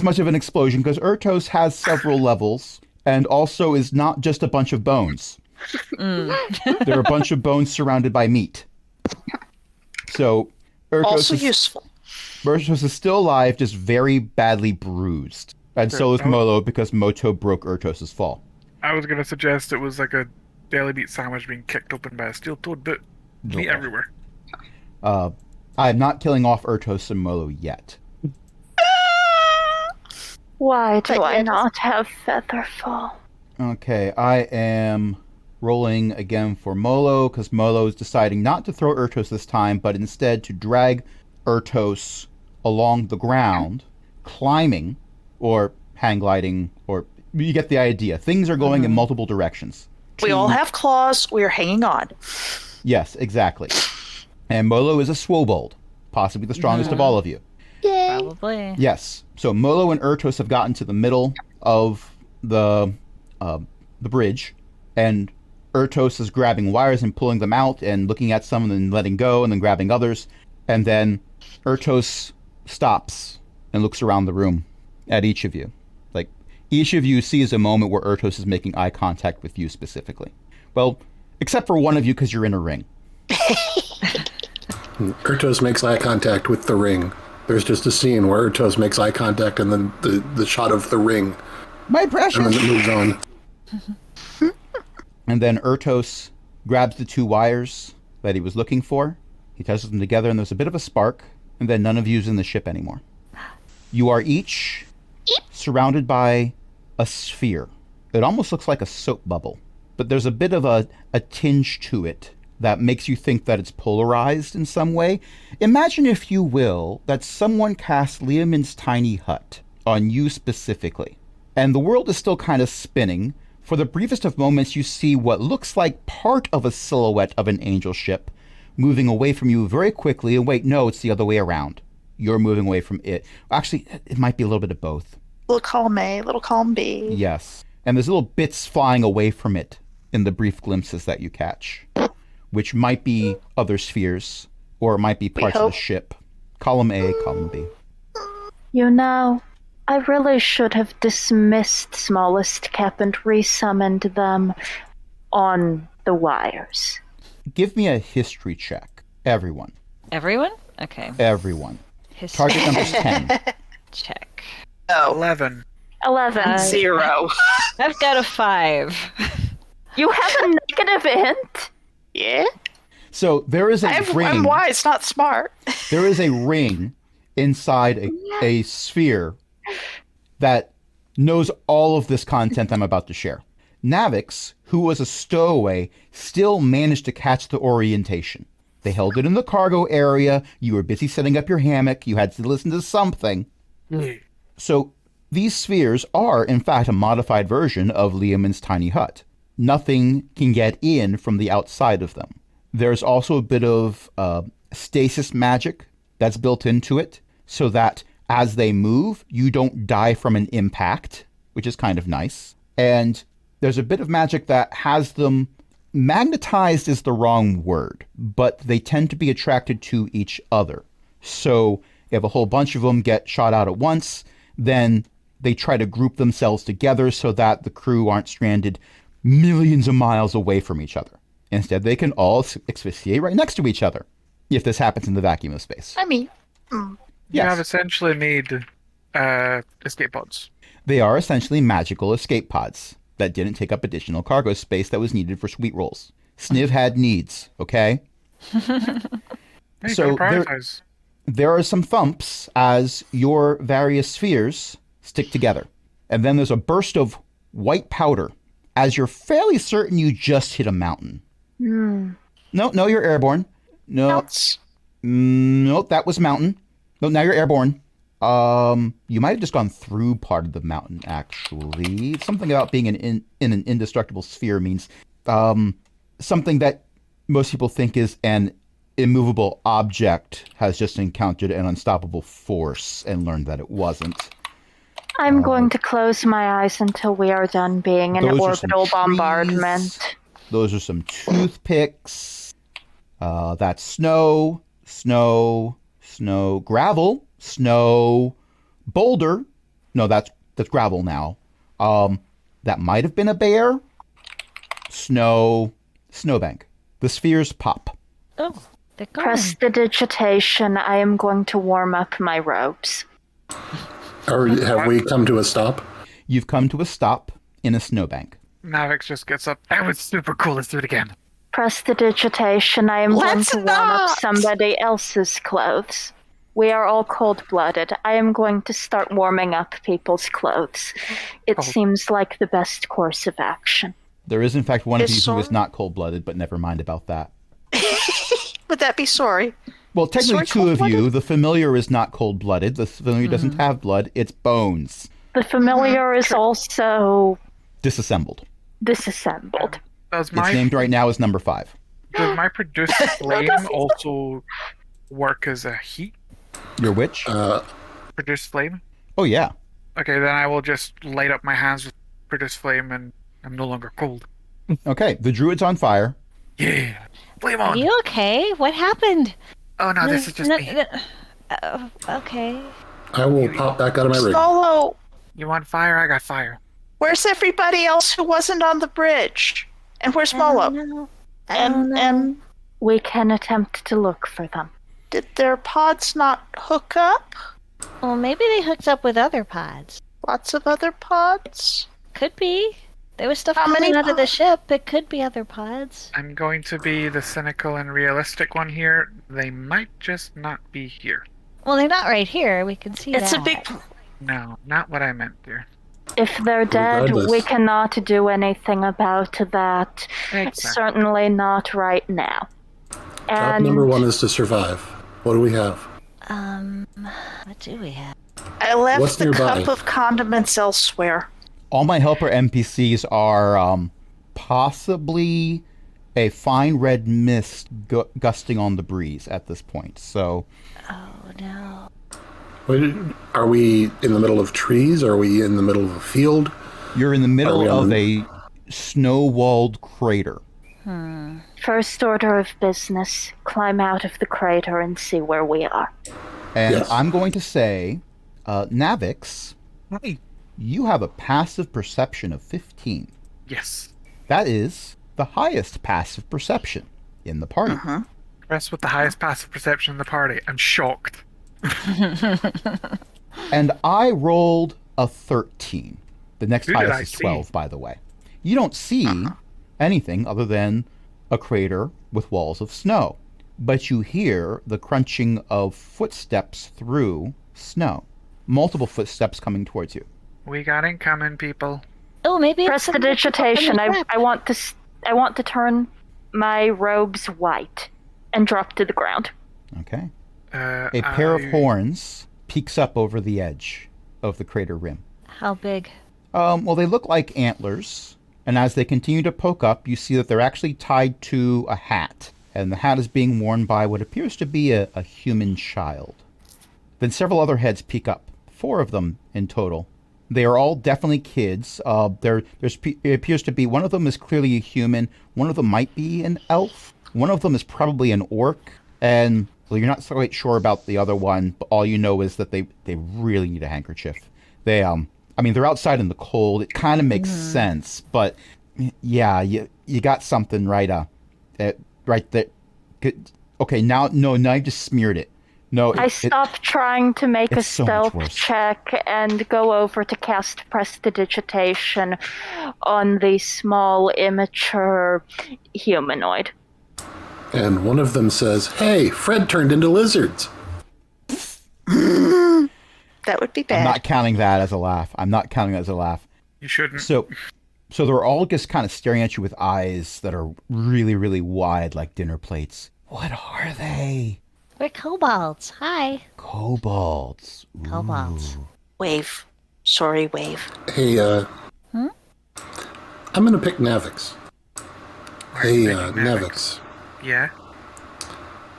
much of an explosion because Ertos has several levels and also is not just a bunch of bones. There are a bunch of bones surrounded by meat. So Also useful. Ertos is still alive, just very badly bruised. And so is Molo because Moto broke Ertos' fall. I was gonna suggest it was like a daily meat sandwich being kicked open by a steel-toed boot. Meat No. everywhere. I'm not killing off Ertos and Molo yet. Why do But I yeah, not have Featherfall? Okay, I am rolling again for Molo because Molo is deciding not to throw Ertos this time, but instead to drag Ertos along the ground, climbing or hang gliding, or you get the idea. Things are going in multiple directions. We all have claws. We are hanging on. Yes, exactly. And Molo is a Swobold, possibly the strongest of all of you. Probably. Yes. So Molo and Ertos have gotten to the middle of the bridge, and Ertos is grabbing wires and pulling them out and looking at some and then letting go and then grabbing others. And then Ertos stops and looks around the room at each of you. Like, each of you sees a moment where Ertos is making eye contact with you specifically. Well, except for one of you because you're in a ring. Ertos makes eye contact with the ring. There's just a scene where Ertos makes eye contact and then the shot of the ring. My precious! And then it moves on. And then Ertos grabs the 2 wires that he was looking for. He touches them together and there's a bit of a spark. And then none of you's in the ship anymore. You are each surrounded by a sphere. It almost looks like a soap bubble. But there's a bit of a tinge to it that makes you think that it's polarized in some way. Imagine, if you will, that someone cast Liamin's tiny hut on you specifically. And the world is still kind of spinning. For the briefest of moments, you see what looks like part of a silhouette of an angel ship moving away from you very quickly. And wait, no, it's the other way around. You're moving away from it. Actually, it might be a little bit of both. Little column A, little column B. Yes. And there's little bits flying away from it in the brief glimpses that you catch, which might be other spheres, or it might be parts of the ship. Column A, column B. You know, I really should have dismissed Smallest Cap and resummoned them on the wires. Give me a history check. Everyone. Everyone? Okay. Everyone. History Target number's 10. check. Oh, 11. 11. 0. I've got a 5. You have a negative int? Yeah? So there is a ring. I'm wise, not smart. There is a ring inside a sphere that knows all of this content I'm about to share. Navix, who was a stowaway, still managed to catch the orientation. They held it in the cargo area. You were busy setting up your hammock. You had to listen to something. So these spheres are, in fact, a modified version of Liamin's tiny hut. Nothing can get in from the outside of them. There's also a bit of stasis magic that's built into it, so that as they move, you don't die from an impact, which is kind of nice. And there's a bit of magic that has them magnetized is the wrong word, but they tend to be attracted to each other. So if a whole bunch of them get shot out at once, then they try to group themselves together so that the crew aren't stranded millions of miles away from each other. Instead, they can all asphyxiate right next to each other, if this happens in the vacuum of space. I mean, You have essentially made escape pods. They are essentially magical escape pods that didn't take up additional cargo space that was needed for sweet rolls. Sniv had needs, okay? Hey, So gotta prioritize. there are some thumps as your various spheres stick together. And then there's a burst of white powder as you're fairly certain you just hit a mountain. No, you're airborne. No, that was mountain. No, now you're airborne. You might have just gone through part of the mountain, actually. Something about being in an indestructible sphere means something that most people think is an immovable object has just encountered an unstoppable force and learned that it wasn't. I'm going to close my eyes until we are done being an Those are some orbital trees. bombardment. Those are some toothpicks. That's snow, gravel, snow, boulder. No, that's gravel now. That might have been a bear. Snowbank. The spheres pop. Oh, they're gone. Prestidigitation. I am going to warm up my robes. Have we come to a stop? You've come to a stop in a snowbank. Navix just gets up. That was super cool. Let's do it again. Prestidigitation. I am Let's going to warm up not! somebody else's clothes. We are all cold-blooded. I am going to start warming up people's clothes. It seems like the best course of action. There is, in fact, one of Is you who is Sor- not cold-blooded, but never mind about that. would that be sorry? Well, technically, Sorry, two of you. cold-blooded? The familiar is not cold-blooded. The familiar doesn't have blood. It's bones. The familiar is also Disassembled. disassembled. Does It's my named right now as number 5. does my produced flame also work as a heat Your witch? produced flame? Oh, yeah. Okay, then I will just light up my hands with produced flame, and I'm no longer cold. Okay, the druid's on fire. Yeah. Flame Are on. you okay? What happened? Oh no, this is just me. Okay. I will pop back out of my rig. Solo, You want fire? I got fire. where's everybody else who wasn't on the bridge? And where's Molo? No. And We can attempt to look for them. did their pods not hook up? Well, maybe they hooked up with other pods. Lots of other pods? Could be. There was stuff How coming many out of the pods? ship. It could be other pods. I'm going to be the cynical and realistic one here. They might just not be here. Well, they're not right here. We can see It's that. a big... No, not what I meant, dear. If they're dead, Regardless. we cannot do anything about that. Exactly. Certainly not right now. Job And number 1 is to survive. What do we have? What do we have? I left What's the nearby? cup of condiments elsewhere. All my helper NPCs are possibly a fine red mist gusting on the breeze at this point. So Oh, no. Wait, are we in the middle of trees? Are we in the middle of a field? you're in the middle Are we on of the- a snow-walled crater. first order of business, climb out of the crater and see where we are. And Yes. I'm going to say, Navix, Hey. you have a passive perception of 15. Yes. That is the highest passive perception in the party. Rest with the highest passive perception in the party. I'm shocked. And I rolled a 13. The next Who did highest I is see? 12, by the way. You don't see anything other than a crater with walls of snow. But you hear the crunching of footsteps through snow. Multiple footsteps coming towards you. We got incoming, people. Oh, maybe it's some- Prestidigitation. some- I want to turn my robes white and drop to the ground. Okay. A pair of horns peeks up over the edge of the crater rim. How big? Well, they look like antlers, and as they continue to poke up, you see that they're actually tied to a hat, and the hat is being worn by what appears to be a human child. Then several other heads peek up, 4 of them in total. They are all definitely kids. It appears to be, one of them is clearly a human, one of them might be an elf, one of them is probably an orc, and well, you're not quite sure about the other one, but all you know is that they really need a handkerchief. They're outside in the cold. It kind of makes sense, but yeah, you got something right right there. Okay, now you just smeared it. No, I stop trying to make a it's so much stealth worse. check and go over to cast Prestidigitation on the small, immature humanoid. And one of them says, "Hey, Fred turned into lizards." That would be I'm bad. not counting that as a laugh. You shouldn't. So they're all just kind of staring at you with eyes that are really, really wide, like dinner plates. What are they? We're kobolds. Hi. Kobolds. Kobolds. Wave. Sorry, Wave. Hey, I'm gonna pick Navix. Hey, picking Navix. Yeah.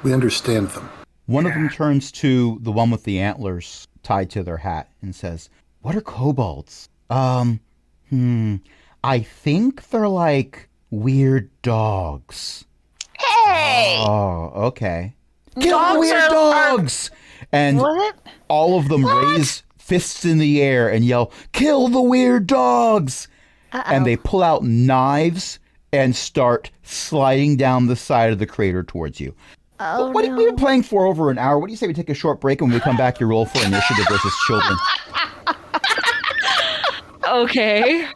We understand them. One of them turns to the one with the antlers tied to their hat and says, "What are kobolds?" I think they're like weird dogs. Hey! Oh, okay. Kill the Dogs weird are- dogs! And What? all of them raise fists in the air and yell, "Kill the weird dogs!" And they pull out knives and start sliding down the side of the crater towards you. Oh, We've no. been playing for over an hour. What do you say we take a short break and when we come back, you roll for initiative versus children? Okay.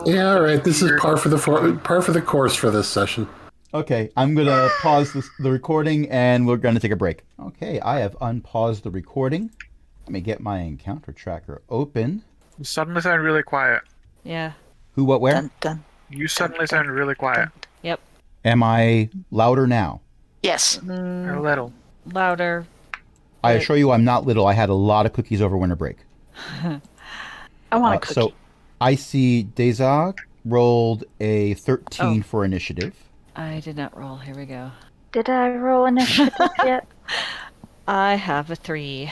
Yeah, all right. This is par for the course for this session. Okay, I'm going to pause the recording and we're going to take a break. Okay, I have unpaused the recording. Let me get my encounter tracker open. You suddenly sound really quiet. Yeah. Who, what, where? Dun, dun. You suddenly sound really quiet. Yep. Am I louder now? Yes. A little. Louder. I assure you I'm not little. I had a lot of cookies over winter break. I want a cookie. So I see Deza rolled a 13 for initiative. I did not roll. Here we go. Did I roll initiative yet? I have a 3.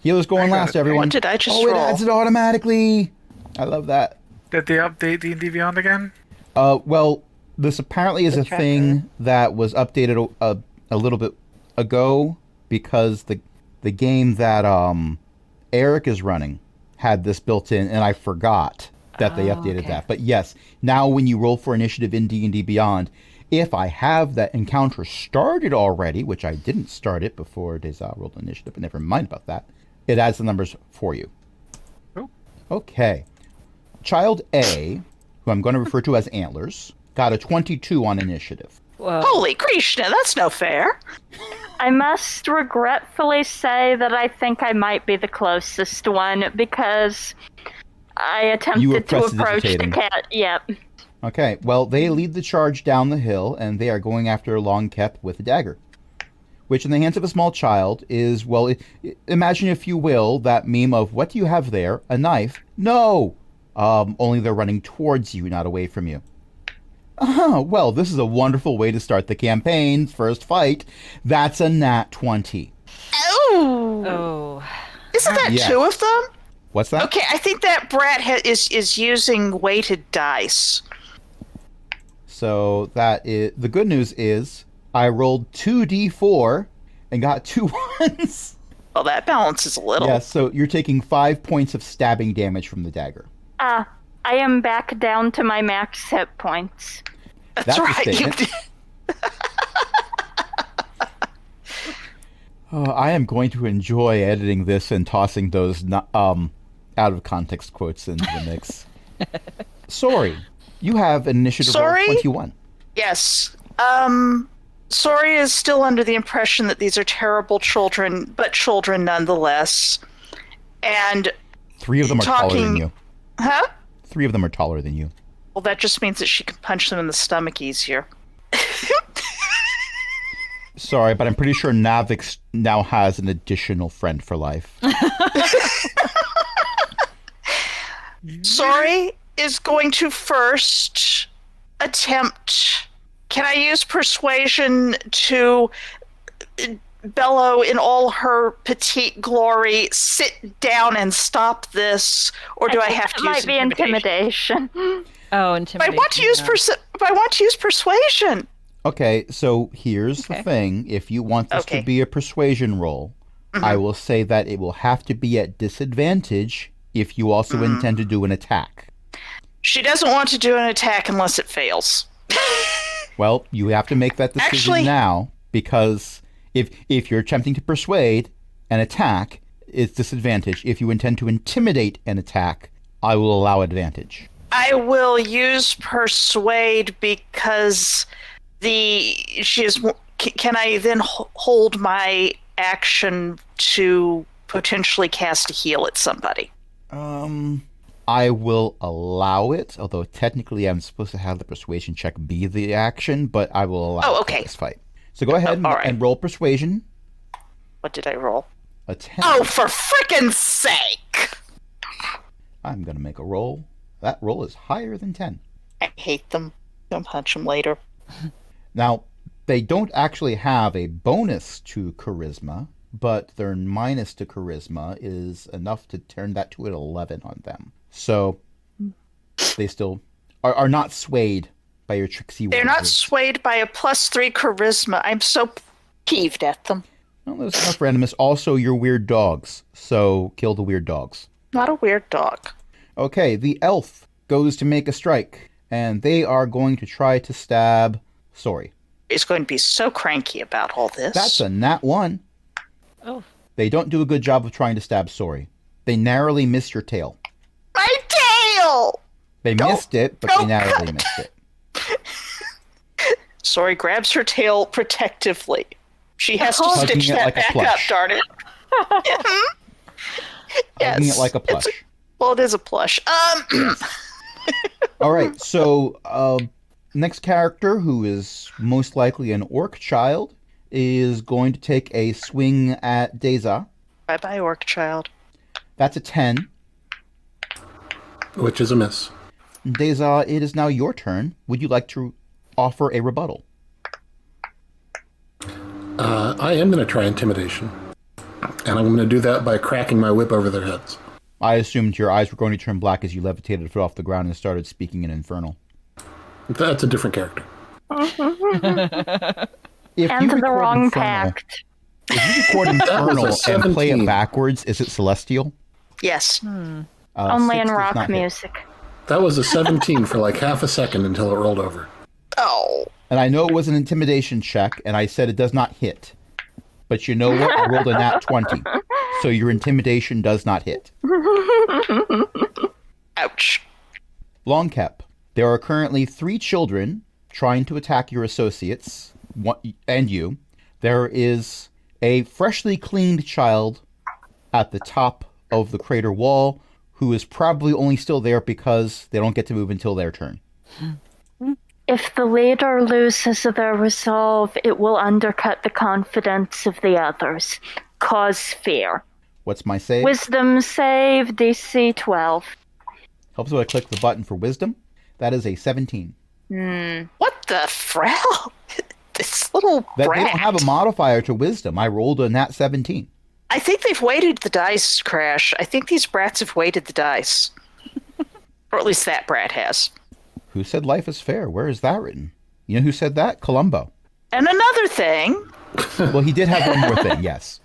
Healer's going last, everyone. What did I just it roll? adds it automatically. I love that. Did they update D&D Beyond again? Well, This apparently is The a thing that was updated a little bit ago because the game that Eric is running had this built in, and I forgot that they updated that. But yes, now when you roll for initiative in D&D Beyond, if I have that encounter started already, which I didn't start it before Deza rolled initiative, but never mind about that, it adds the numbers for you. Oh. Okay. Child A, who I'm going to refer to as Antlers, got a 22 on initiative. Whoa. Holy Krishna, that's no fair. I must regretfully say that I think I might be the closest one because I You were attempted to approach the prestidigitating. cat. Yep. Okay, well, they lead the charge down the hill, and they are going after Longkep with a dagger, which in the hands of a small child is, well, imagine, if you will, that meme of, what do you have there? A knife? No! Only they're running towards you, not away from you. Oh, well, this is a wonderful way to start the campaign's first fight. That's a nat 20. Oh. Oh. Isn't that Yes. 2 of them? What's that? Okay, I think that brat is using weighted dice. So that is, the good news is I rolled 2d4 and got 2 ones. Well, that balances a little. Yes, so you're taking 5 points of stabbing damage from the dagger. I am back down to my max hit points. That's a right. statement. I am going to enjoy editing this and tossing those out of context quotes into the mix. Sorry, you have an initiative roll of Sorry? 21. Yes. Sori is still under the impression that these are terrible children, but children nonetheless. And 3 of them are taller than Talking- you. huh? 3 of them are taller than you. Well, that just means that she can punch them in the stomach easier. Sorry, but I'm pretty sure Navix now has an additional friend for life. Sori is going to first attempt. Can I use persuasion to bellow in all her petite glory, sit down and stop this, or do I have to It use might be intimidation. Oh, I intimidation. want to use I want to use persuasion. Okay, so here's the Okay. thing. If you want this Okay. to be a persuasion roll, I will say that it will have to be at disadvantage if you also intend to do an attack. She doesn't want to do an attack unless it fails. Well, you have to make that decision Actually- now, because if you're attempting to persuade an attack, it's disadvantage. If you intend to intimidate an attack, I will allow advantage. I will use persuade because can I then hold my action to potentially cast a heal at somebody? I will allow it, although technically I'm supposed to have the persuasion check be the action, but I will allow Oh, it for okay. this fight. So go ahead all right. and roll persuasion. What did I roll? A 10. Oh, for frickin' sake! I'm going to make a roll. That roll is higher than 10. I hate them. Don't punch them later. Now, they don't actually have a bonus to charisma, but their minus to charisma is enough to turn that to an 11 on them. So they still are not swayed by your tricksy They're not words. swayed by a +3 charisma. I'm so peeved at them. Well, there's enough randomness. Also, your weird dogs. So kill the weird dogs. Not a weird dog. Okay, the elf goes to make a strike, and they are going to try to stab Sori. He's going to be so cranky about all this. That's a nat 1. Oh. They don't do a good job of trying to stab Sori. They narrowly missed your tail. my tail! They missed it, but they don't narrowly cut. missed it. Sori grabs her tail protectively. She has to Hugging stitch it that like a back plush. up, darn it. Hugging Yes. it like a plush. Well, it is a plush. All right, so next character, who is most likely an orc child, is going to take a swing at Deza. Bye-bye, orc child. That's a 10. Which is a miss. Deza, it is now your turn. Would you like to offer a rebuttal? I am going to try intimidation. And I'm going to do that by cracking my whip over their heads. I assumed your eyes were going to turn black as you levitated off the ground and started speaking in Infernal. That's a different character. If And you the record wrong Infernal, pact. if you record Infernal and play it 17. backwards, is it Celestial? Yes. Only 6 in does rock not hit. music. That was a 17 for like half a second until it rolled over. Oh. And I know it was an intimidation check, and I said it does not hit. But you know what? I rolled a nat 20. So your intimidation does not hit. Ouch. Longcap, there are currently 3 children trying to attack your associates and you. There is a freshly cleaned child at the top of the crater wall who is probably only still there because they don't get to move until their turn. If the leader loses their resolve, it will undercut the confidence of the others. Cause fear. What's my save? Wisdom save, DC 12. Helps if I click the button for wisdom. That is a 17. What the frell? This little They brat. don't have a modifier to wisdom. I rolled a nat 17. I think they've weighted the dice, Crash. I think these brats have weighted the dice. Or at least that brat has. Who said life is fair? Where is that written? You know who said that? Columbo. And another thing. Well, he did have one more thing, yes.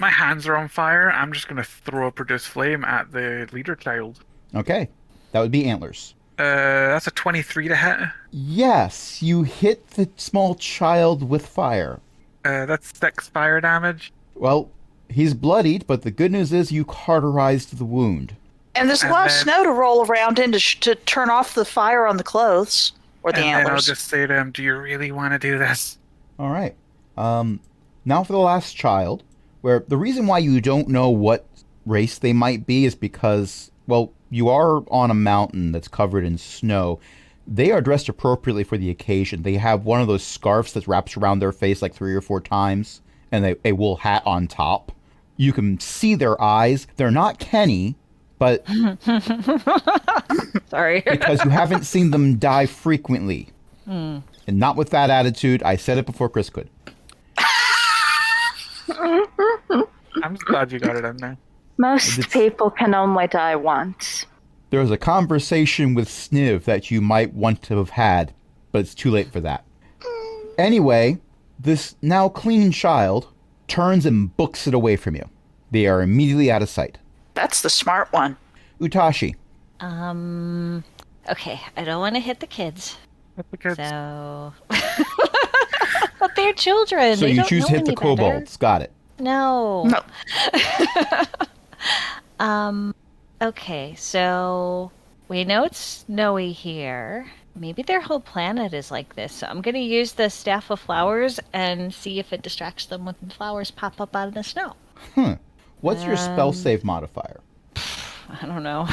My hands are on fire. I'm just going to throw a produce flame at the leader child. Okay. That would be antlers. That's a 23 to hit. Yes, you hit the small child with fire. That's 6 fire damage. Well, he's bloodied, but the good news is you cauterized the wound. And there's a lot of snow to roll around in to turn off the fire on the clothes. Or the And then I'll antlers. just say to him, do you really want to do this? All right. Now for the last child, where the reason why you don't know what race they might be is because, well, you are on a mountain that's covered in snow. They are dressed appropriately for the occasion. They have one of those scarves that wraps around their face like 3 or 4 times, and a wool hat on top. You can see their eyes. They're not Kenny, but Sorry. because you haven't seen them die frequently. And not with that attitude. I said it before Chris could. I'm just glad you got it in there. Most people can only die once. There's a conversation with Sniv that you might want to have had, but it's too late for that. Anyway, this now clean child turns and books it away from you. They are immediately out of sight. That's the smart one. Utashi, Okay, I don't want to hit the kids. Because So. But they're children. so They you don't choose know to hit the any better. kobolds. Got it. No. No. Okay, so we know it's snowy here. Maybe their whole planet is like this. So I'm going to use the Staff of Flowers and see if it distracts them when the flowers pop up out of the snow. What's your spell save modifier? I don't know.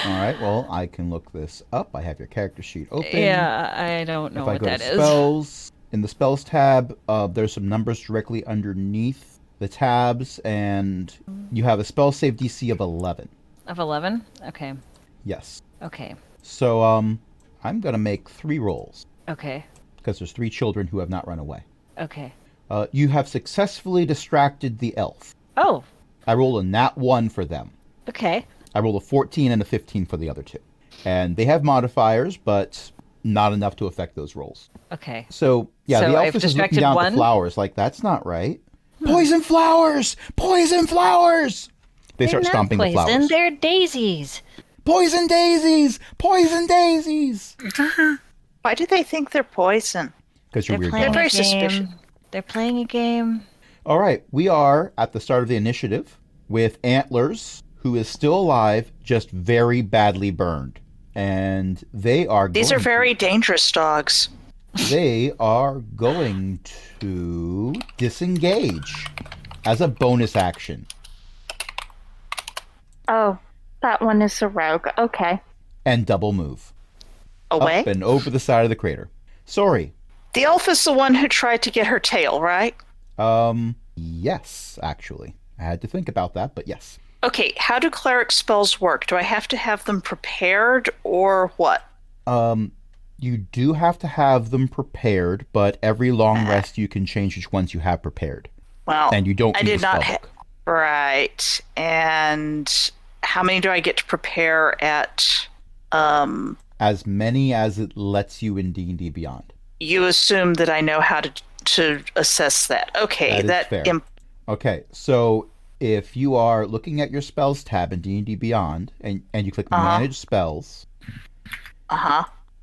All right, well, I can look this up. I have your character sheet open. Yeah, I don't know If I what go that to is. spells, in the spells tab, there's some numbers directly underneath the tabs, and you have a spell save DC of 11. Of 11? Okay. Yes. Okay. So, I'm gonna make 3 rolls Okay. because there's 3 children who have not run away. Okay. You have successfully distracted the elf. Oh, I rolled a nat 1 for them. okay. I rolled a 14 and a 15 for the other 2. And they have modifiers, but not enough to affect those rolls. Okay. So, yeah, So the I've elf is just looking distracted down at one? the flowers like, that's not right. Poison flowers! Poison flowers! They start They're stomping not the poison, flowers. they're daisies. Poison daisies! Poison daisies! Why do they think they're poison? Because you're They're weird. playing dog. Very a game. suspicious. They're playing a game. All right, we are at the start of the initiative with Antlers, who is still alive, just very badly burned. And they are These are going very dangerous dogs. They are going to disengage as a bonus action Oh, that one is a rogue. Okay. and double move Away? up and over the side of the crater. Sorry. The elf is the one who tried to get her tail, right? Yes, actually. I had to think about that, but yes. Okay, how do cleric spells work? Do I have to have them prepared or what? You do have to have them prepared, but every long rest you can change which ones you have prepared. Well, And you don't I need did the not. spellbook. Right. And how many do I get to prepare at? As many as it lets you in D&D Beyond. You assume that I know how to assess that. Okay, That is fair. Okay, so if you are looking at your spells tab in D&D Beyond, and you click Manage Spells,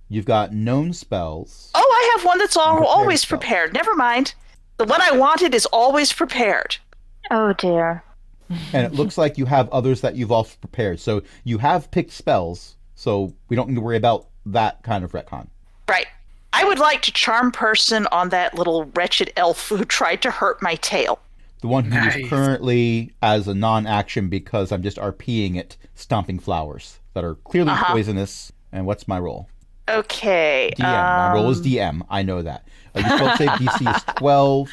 you've got known spells. Oh, I have one that's always prepared. Never mind. The one I wanted is always prepared. Oh dear. And it looks like you have others that you've also prepared. So you have picked spells, so we don't need to worry about that kind of retcon. Right. I would like to charm person on that little wretched elf who tried to hurt my tail. The one who is currently as a non-action because I'm just RPing it, stomping flowers that are clearly poisonous. And what's my roll? Okay. DM. My roll is DM. I know that. Your spell save DC is 12.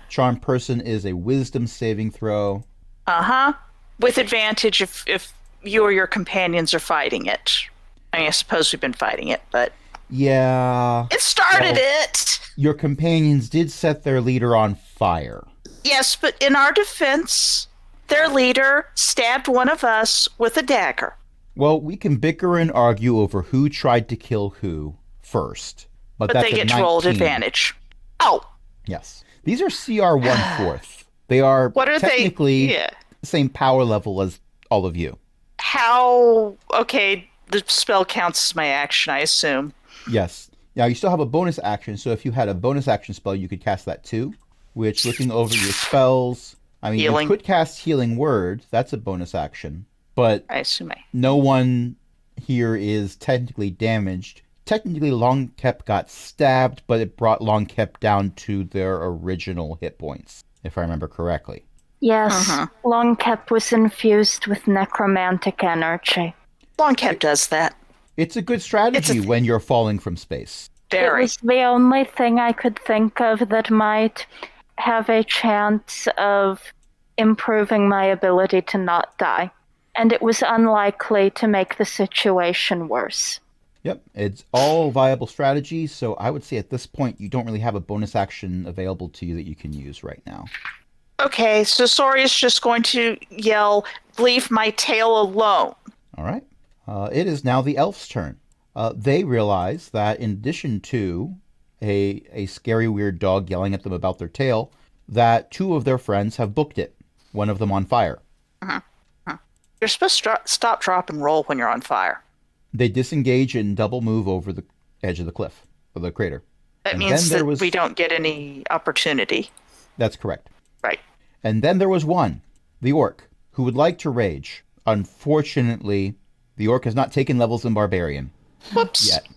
Charm person is a wisdom saving throw. With advantage if you or your companions are fighting it. I mean, I suppose we've been fighting it, but... Yeah. It started it! Your companions did set their leader on fire. Yes, but in our defense, their leader stabbed one of us with a dagger. Well, we can bicker and argue over who tried to kill who first. But that's they get to roll at advantage. Oh. Yes. These are CR 1/4. They are technically the same power level as all of you. How... Okay, the spell counts as my action, I assume. Yes. Now, you still have a bonus action, so if you had a bonus action spell, you could cast that too, which, looking over your spells... I mean, you could cast Healing Word. That's a bonus action. But I assume no one here is technically damaged. Technically, Longkep got stabbed, but it brought Longkep down to their original hit points, if I remember correctly. Yes, Longkep was infused with necromantic energy. Longkep does that. It's a good strategy when you're falling from space. Very. It was the only thing I could think of that might have a chance of improving my ability to not die. And it was unlikely to make the situation worse. Yep, it's all viable strategies, so I would say at this point you don't really have a bonus action available to you that you can use right now. Okay, so Soria's just going to yell, "Leave my tail alone." All right. It is now the elf's turn. They realize that in addition to a scary, weird dog yelling at them about their tail, that two of their friends have booked it, one of them on fire. You're supposed to stop, drop, and roll when you're on fire. They disengage and double move over the edge of the cliff, or the crater. That means that we don't get any opportunity. That's correct. Right. And then there was one, the orc, who would like to rage. Unfortunately, the orc has not taken levels in Barbarian. Whoops. Yet.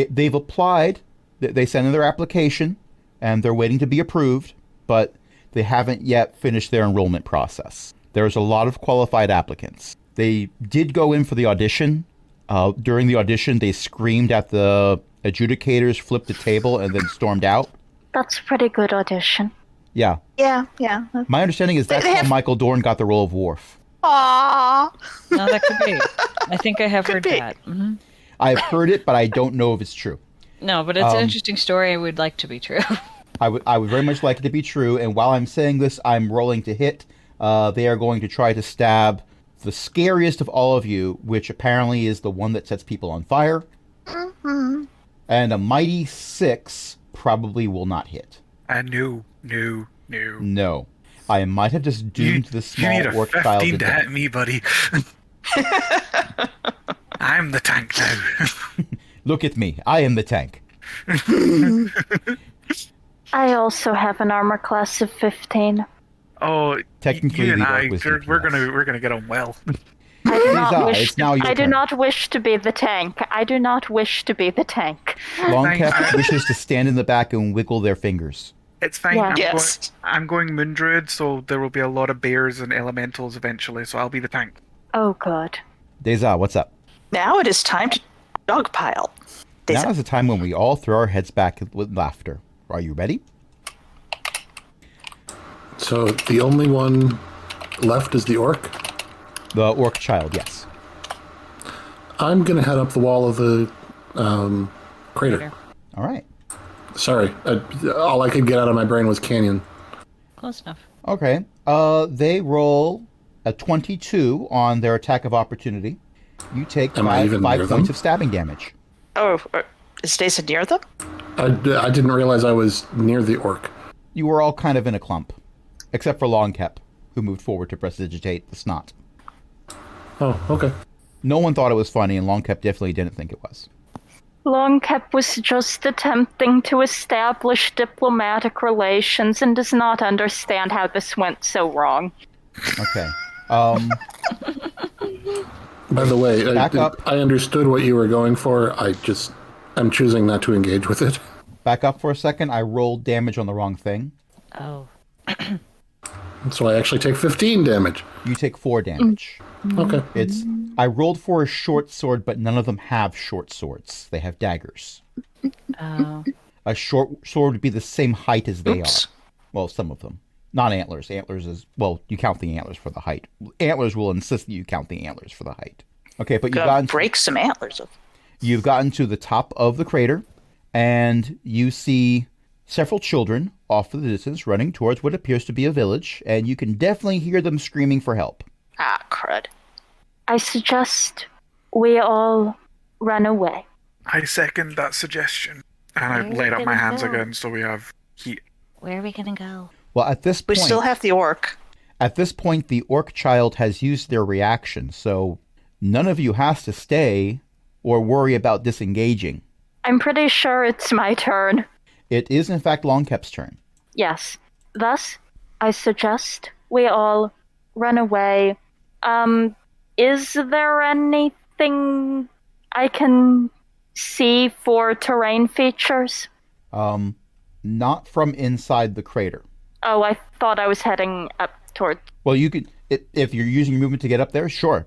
They've applied, they sent in their application, and they're waiting to be approved, but they haven't yet finished their enrollment process. There's a lot of qualified applicants. They did go in for the audition. During the audition, they screamed at the adjudicators, flipped the table, and then stormed out. That's a pretty good audition. Yeah. Yeah. My understanding is that's how Michael Dorn got the role of Worf. Aww. No, that could be. I think I have heard that. Mm-hmm. I've heard it, but I don't know if it's true. No, but it's an interesting story. I would like to be true. I would very much like it to be true, and while I'm saying this, I'm rolling to hit. They are going to try to stab the scariest of all of you, which apparently is the one that sets people on fire. And a mighty 6 probably will not hit. No. No. I might have just doomed the small you need orc a child 15 to to death. hit me, buddy. I'm the tank now. Look at me. I am the tank. I also have an armor class of 15. Oh, Technically, you and the I, orc was we're DPS. gonna get on well. I do not wish to be the tank. I do not wish to be the tank. Longcap wishes to stand in the back and wiggle their fingers. It's fine. Yeah. I'm going Moon Druid, so there will be a lot of bears and elementals eventually, so I'll be the tank. Oh, good. Deza, what's up? Now it is time to dogpile. Now is the time when we all throw our heads back with laughter. Are you ready? So the only one left is the orc? The orc child, yes. I'm going to head up the wall of the crater. All right. Sorry, all I could get out of my brain was canyon. Close enough. Okay. They roll a 22 on their attack of opportunity. You take Am I even five near points them? of stabbing damage. Oh, is Daisy near them? I didn't realize I was near the orc. You were all kind of in a clump, except for Longcap, who moved forward to prestidigitate the snot. Oh, okay. No one thought it was funny, and Longcap definitely didn't think it was. Longcap was just attempting to establish diplomatic relations and does not understand how this went so wrong. Okay. By the way, Back up. I understood what you were going for. I'm choosing not to engage with it. Back up for a second. I rolled damage on the wrong thing. Oh. So I actually take 15 damage. You take 4 damage. Okay. I rolled for a short sword, but none of them have short swords. They have daggers. Oh. A short sword would be the same height as they Oops. are. Well, some of them. Not antlers. Antlers is, well, you count the antlers for the height. Antlers will insist that you count the antlers for the height. Okay, but Gonna break some antlers. you've gotten to the top of the crater, and you see several children off in the distance running towards what appears to be a village, and you can definitely hear them screaming for help. Ah, crud. I suggest we all run away. I second that suggestion. And I Where are laid we up my gonna hands go? again so we have heat. Where are we gonna go? Well, at this We point, still have the orc. the orc child has used their reaction, so none of you has to stay or worry about disengaging. I'm pretty sure it's my turn. It is, in fact, Longcap's turn. Yes. Thus, I suggest we all run away. Is there anything I can see for terrain features? Not from inside the crater. Oh, I thought I was heading up toward... Well, you could, if you're using your movement to get up there, sure.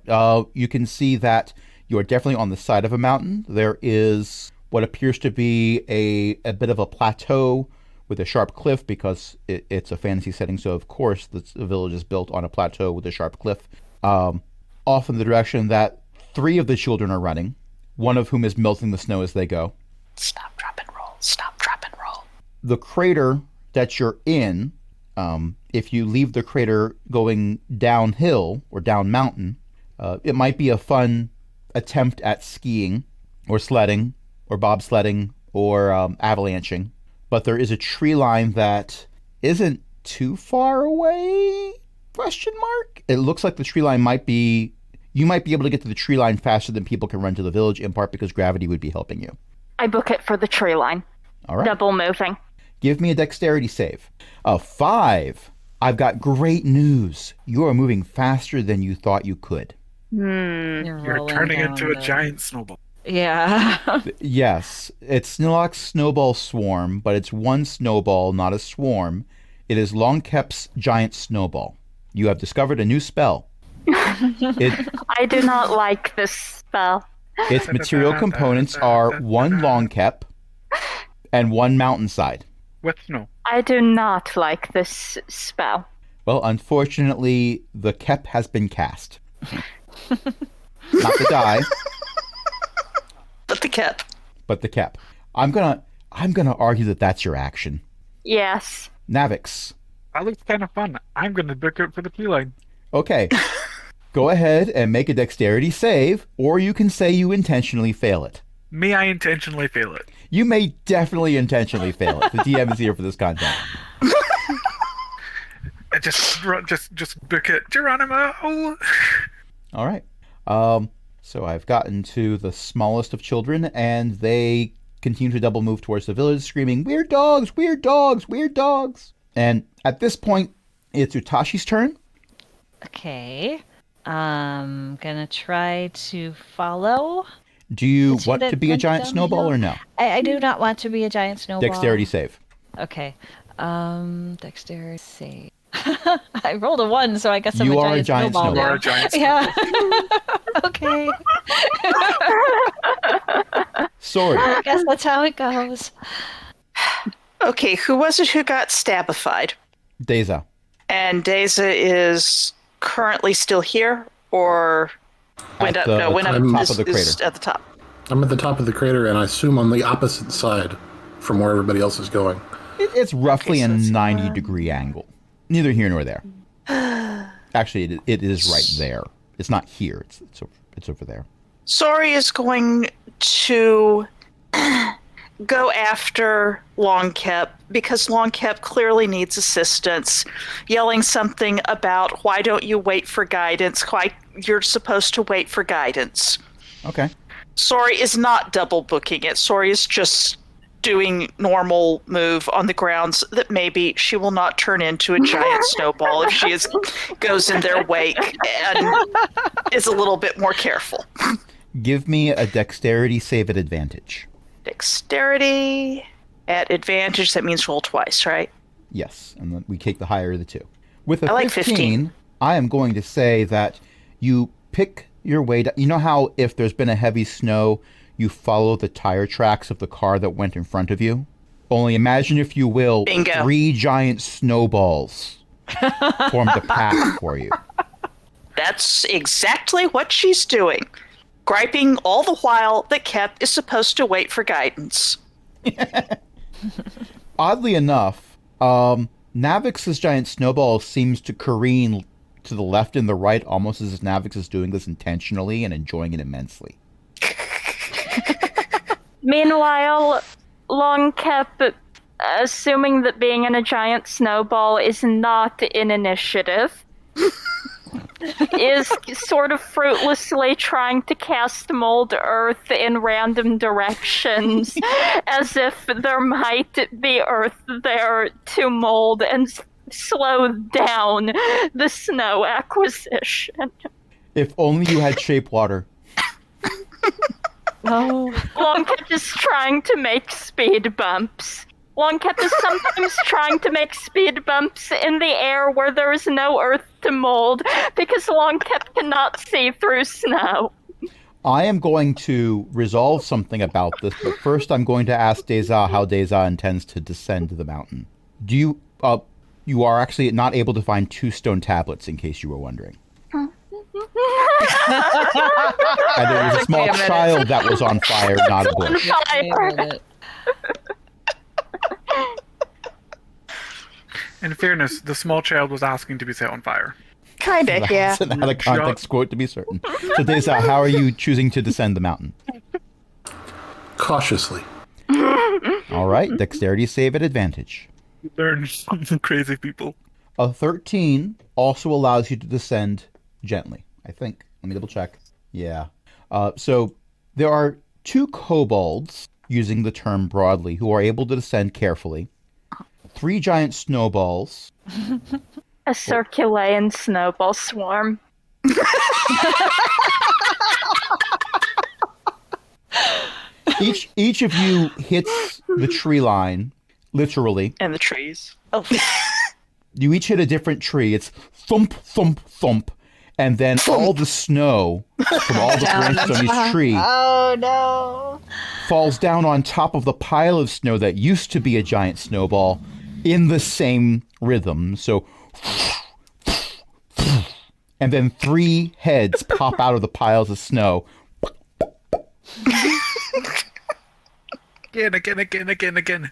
You can see that you are definitely on the side of a mountain. There is what appears to be a bit of a plateau with a sharp cliff because it's a fantasy setting. So, of course, the village is built on a plateau with a sharp cliff. Off in the direction that 3 of the children are running, one of whom is melting the snow as they go. Stop, drop, and roll. Stop, drop, and roll. The crater that you're in, if you leave the crater going downhill or down mountain, it might be a fun attempt at skiing or sledding or bobsledding or avalanching. But there is a tree line that isn't too far away? Question mark? It looks like the tree line might be... You might be able to get to the tree line faster than people can run to the village, in part because gravity would be helping you. I book it for the tree line. All right. Double moving. Give me a dexterity save. A 5. I've got great news. You are moving faster than you thought you could. You're rolling turning down into a the- giant snowball. Yeah. Yes, it's Snillock's snowball swarm, but it's one snowball, not a swarm. It is Longkep's giant snowball. You have discovered a new spell. I do not like this spell. Its material components are 1 Longkep and 1 mountainside. With snow. I do not like this spell. Well, unfortunately, the Kep has been cast. Not the die, But the cap. but the Kep. I'm gonna argue that that's your action. Yes. Navix. That looks kind of fun. I'm going to book it for the tree line. Okay. Go ahead and make a dexterity save, or you can say you intentionally fail it. May I intentionally fail it? You may definitely intentionally fail it. The DM is here for this content. I just book it. Geronimo! All right. So I've gotten to the smallest of children, and they continue to double move towards the village, screaming, "Weird dogs! Weird dogs! Weird dogs!" And at this point, it's Utashi's turn. Okay. Gonna try to follow. Do you Is he want the to be a one giant down snowball hill? or no? I do not want to be a giant snowball. Dexterity save. Okay. Dexterity save. I rolled a 1, so I guess I'm You a are a giant giant snowball. You snowball. are now. a giant Yeah. Okay. Sword. I guess that's how it goes. Okay, who was it who got stabified? Deza. And Deza is currently still here, or went At up? the No, went up. top is, of the is crater. at the top. I'm at the top of the crater, and I assume on the opposite side from where everybody else is going. It's roughly Okay, so a it's 90-degree angle. Neither here nor there. Actually, it is right there. It's not here. It's over there. Sori is going to go after Longkep because Longkep clearly needs assistance, yelling something about why don't you wait for guidance? Why you're supposed to wait for guidance. Okay. Sori is not double booking it. Sori is just doing normal move on the grounds that maybe she will not turn into a giant snowball if she goes in their wake and is a little bit more careful. Give me a dexterity save at advantage. Dexterity at advantage, that means roll twice, right? Yes, and then we take the higher of the two. With a I like 15, I am going to say that you pick your way down. You know how if there's been a heavy snow, you follow the tire tracks of the car that went in front of you? Only imagine, if you will, Bingo. 3 giant snowballs formed a path for you. That's exactly what she's doing. Griping all the while that Kep is supposed to wait for guidance. Oddly enough, Navix's giant snowball seems to careen to the left and the right, almost as if Navix is doing this intentionally and enjoying it immensely. Meanwhile, Longkep, assuming that being in a giant snowball is not an initiative, is sort of fruitlessly trying to cast mold earth in random directions as if there might be earth there to mold and slow down the snow acquisition. If only you had shape water. Oh. Longkep is trying to make speed bumps. Longkep is sometimes trying to make speed bumps in the air where there is no earth to mold because Longkep cannot see through snow. I am going to resolve something about this, but first I'm going to ask Deza how Deza intends to descend the mountain. Do you, you are actually not able to find 2 stone tablets, in case you were wondering. And there was a small child that was on fire, not a bush. In fairness, the small child was asking to be set on fire. Kinda, yeah. That's an out-of-context quote, to be certain. So, Deza, how are you choosing to descend the mountain? Cautiously. All right, dexterity save at advantage. You learn from crazy people. A 13 also allows you to descend gently, I think. Let me double check. Yeah. So there are 2 kobolds, using the term broadly, who are able to descend carefully. 3 giant snowballs. A Circulaean snowball swarm. Each of you hits the tree line, literally. And the trees. Oh. You each hit a different tree. It's thump, thump, thump. And then all the snow from all the branches on each tree falls down on top of the pile of snow that used to be a giant snowball in the same rhythm. So, and then 3 heads pop out of the piles of snow. Again.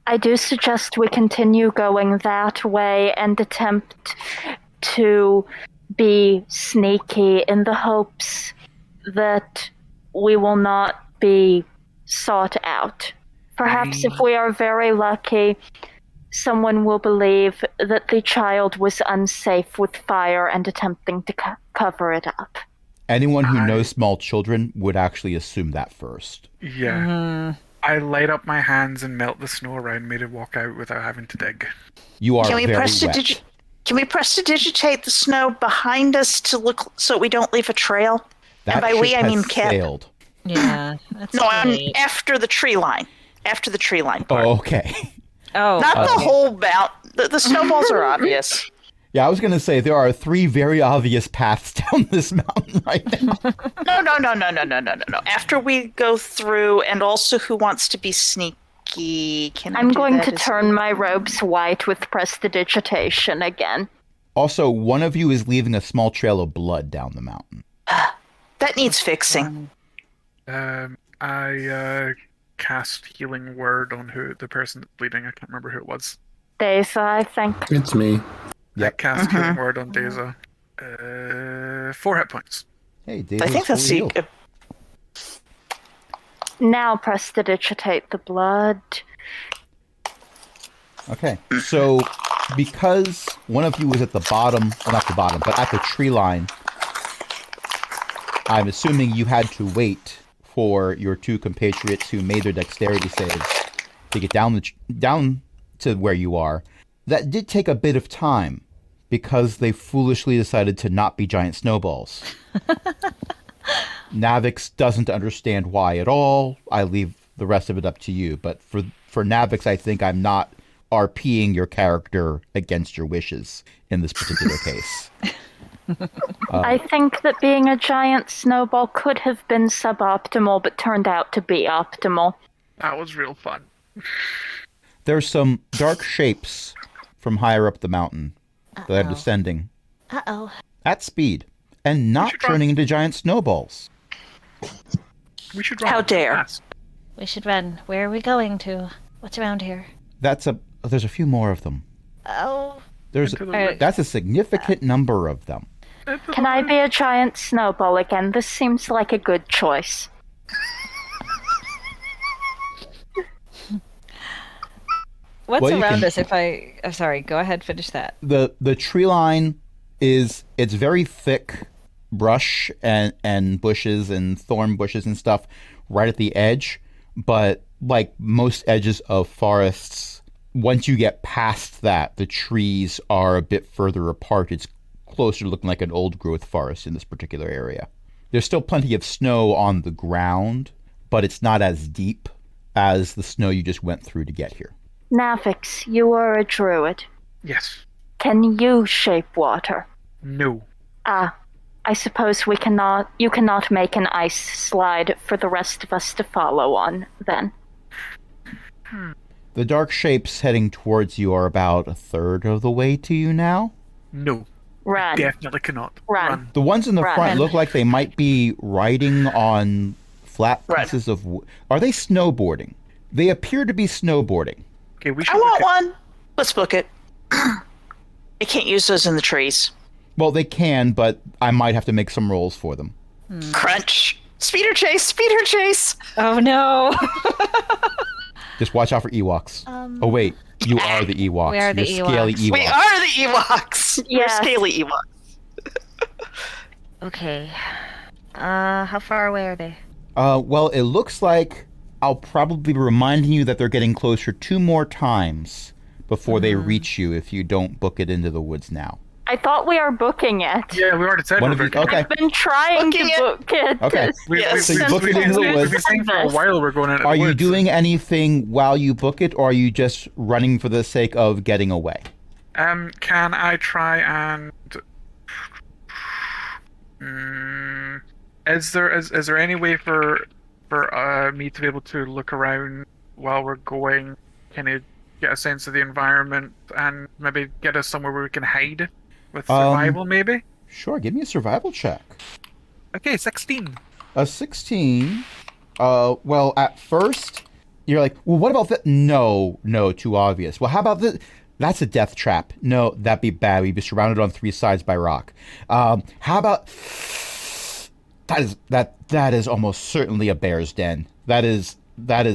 I do suggest we continue going that way and attempt to be sneaky in the hopes that we will not be sought out. Perhaps if we are very lucky, someone will believe that the child was unsafe with fire and attempting to cover it up. Anyone who knows small children would actually assume that first. Yeah. I light up my hands and melt the snow around me to walk out without having to dig. You are Can we very wet. Can we prestidigitate the snow behind us to look so we don't leave a trail? That and by we, ship I mean has Kep. sailed. Yeah, that's No, I'm great. after the tree line. After the tree line part. Oh, okay. Oh, Not the whole mountain. The snowballs are obvious. Yeah, I was going to say there are 3 very obvious paths down this mountain right now. No. After we go through, and also who wants to be sneaky? Can I I'm do going that to as turn my robes white with prestidigitation again. Also, one of you is leaving a small trail of blood down the mountain. That needs fixing. I cast healing word on the person that's bleeding. I can't remember who it was. Deza, I think. It's me. Yep. cast Healing Word on Deza. 4 hit points. Hey, David. I think that's the. Now prestidigitate the blood. Okay, so because one of you was at the bottom, well, not the bottom, but at the tree line, I'm assuming you had to wait for your 2 compatriots who made their dexterity saves to get down to where you are. That did take a bit of time because they foolishly decided to not be giant snowballs. Navix doesn't understand why at all. I leave the rest of it up to you. But for Navix, I think I'm not RPing your character against your wishes in this particular case. I think that being a giant snowball could have been suboptimal, but turned out to be optimal. That was real fun. There's some dark shapes from higher up the mountain that are descending Uh-oh. at speed and not turning into giant snowballs. We should run. How dare. Fast. We should run. Where are we going to? What's around here? There's a few more of them. Oh. That's a significant number of them. Can I be a giant snowball again? This seems like a good choice. What's Well, you around can- us if I'm sorry, go ahead, finish that. The tree line it's very thick brush and bushes and thorn bushes and stuff right at the edge, but like most edges of forests, once you get past that, the trees are a bit further apart. It's closer to looking like an old growth forest in this particular area. There's still plenty of snow on the ground, but it's not as deep as the snow you just went through to get here. Navix, you are a druid. Yes. Can you shape water? No. I suppose you cannot make an ice slide for the rest of us to follow on, then. The dark shapes heading towards you are about a third of the way to you now. No. Run. Definitely cannot. Run. The ones in the Run. front look like they might be riding on flat Run. pieces of wood. Are they snowboarding? They appear to be snowboarding. Okay, we should. I want one. Let's book it. I can't use those in the trees. Well, they can, but I might have to make some rolls for them. Crunch. Speeder chase. Speeder chase. Oh no. Just watch out for Ewoks. Oh wait, you are the Ewoks. We are the You're scaly Ewoks. Ewoks. We are the Ewoks. Yes. We're scaly Ewoks. Okay. How far away are they? Well, it looks like I'll probably be reminding you that they're getting closer 2 more times before they reach you if you don't book it into the woods now. I thought we are booking it. Yeah, we already said One we're of you, booking it. okay. I've been trying Booking to it. book it. Okay. Yes. So you since book it we into the started woods. We've been saying for a this. while we're going into the Are you woods. doing anything while you book it, or are you just running for the sake of getting away? Can I try and? Is there any way for me to be able to look around while we're going? Can you get a sense of the environment and maybe get us somewhere where we can hide with survival? Maybe. Sure, give me a survival check. Okay, 16. A 16. Well, at first, you're like, well, what about that? No, too obvious. Well, how about this? That's a death trap. No, that'd be bad. We'd be surrounded on 3 sides by rock. How about that is almost certainly a bear's den. That is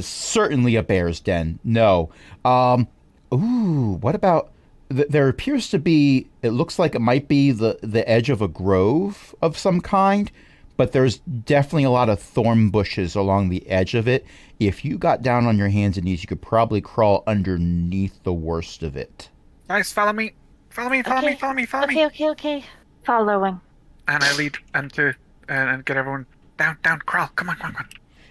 certainly a bear's den. No. What about there appears to be, it looks like it might be the edge of a grove of some kind, but there's definitely a lot of thorn bushes along the edge of it. If you got down on your hands and knees, you could probably crawl underneath the worst of it. Nice, follow me. Follow me. Okay. Following. And I lead into and get everyone down, crawl. Come on.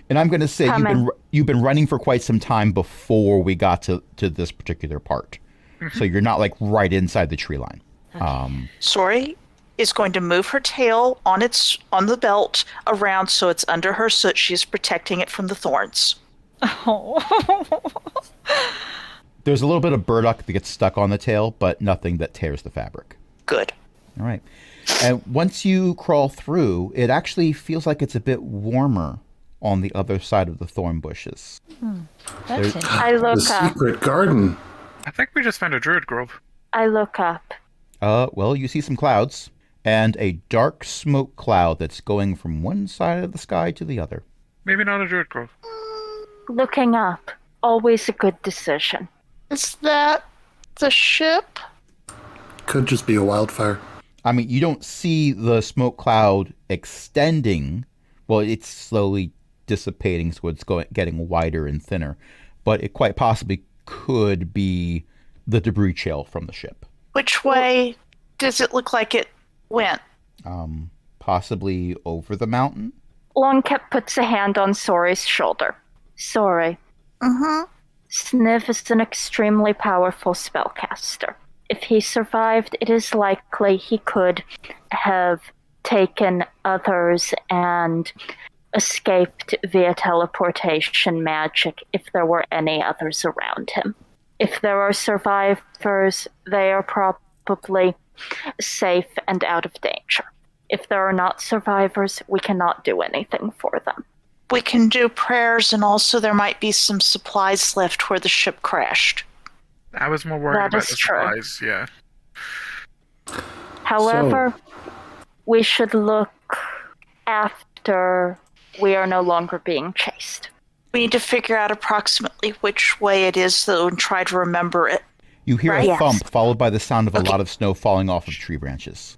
And I'm going to say Coming. you've been running for quite some time before we got to this particular part. So you're not like right inside the tree line. Sori is going to move her tail on the belt around so it's under her, so that she's protecting it from the thorns. Oh. There's a little bit of burdock that gets stuck on the tail, but nothing that tears the fabric. Good. All right. And once you crawl through, it actually feels like it's a bit warmer on the other side of the thorn bushes. That's interesting. I The look up. secret garden. I think we just found a druid grove. I look up. Well, you see some clouds and a dark smoke cloud that's going from one side of the sky to the other. Maybe not a druid grove. Looking up, always a good decision. Is that the ship? Could just be a wildfire. I mean, you don't see the smoke cloud extending. Well, it's slowly dissipating, so it's getting wider and thinner. But it quite possibly could be the debris trail from the ship. Which way does it look like it went? Possibly over the mountain. Longcap puts a hand on Sori's shoulder. Sori, Mm-hmm. Sniv is an extremely powerful spellcaster. If he survived, it is likely he could have taken others and escaped via teleportation magic if there were any others around him. If there are survivors, they are probably safe and out of danger. If there are not survivors, we cannot do anything for them. We can do prayers, and also there might be some supplies left where the ship crashed. I was more worried That about is the true. supplies, yeah. However, we should look after we are no longer being chased. We need to figure out approximately which way it is, though, and try to remember it. You hear Right. a thump Yes. followed by the sound of a lot of snow falling off of tree branches.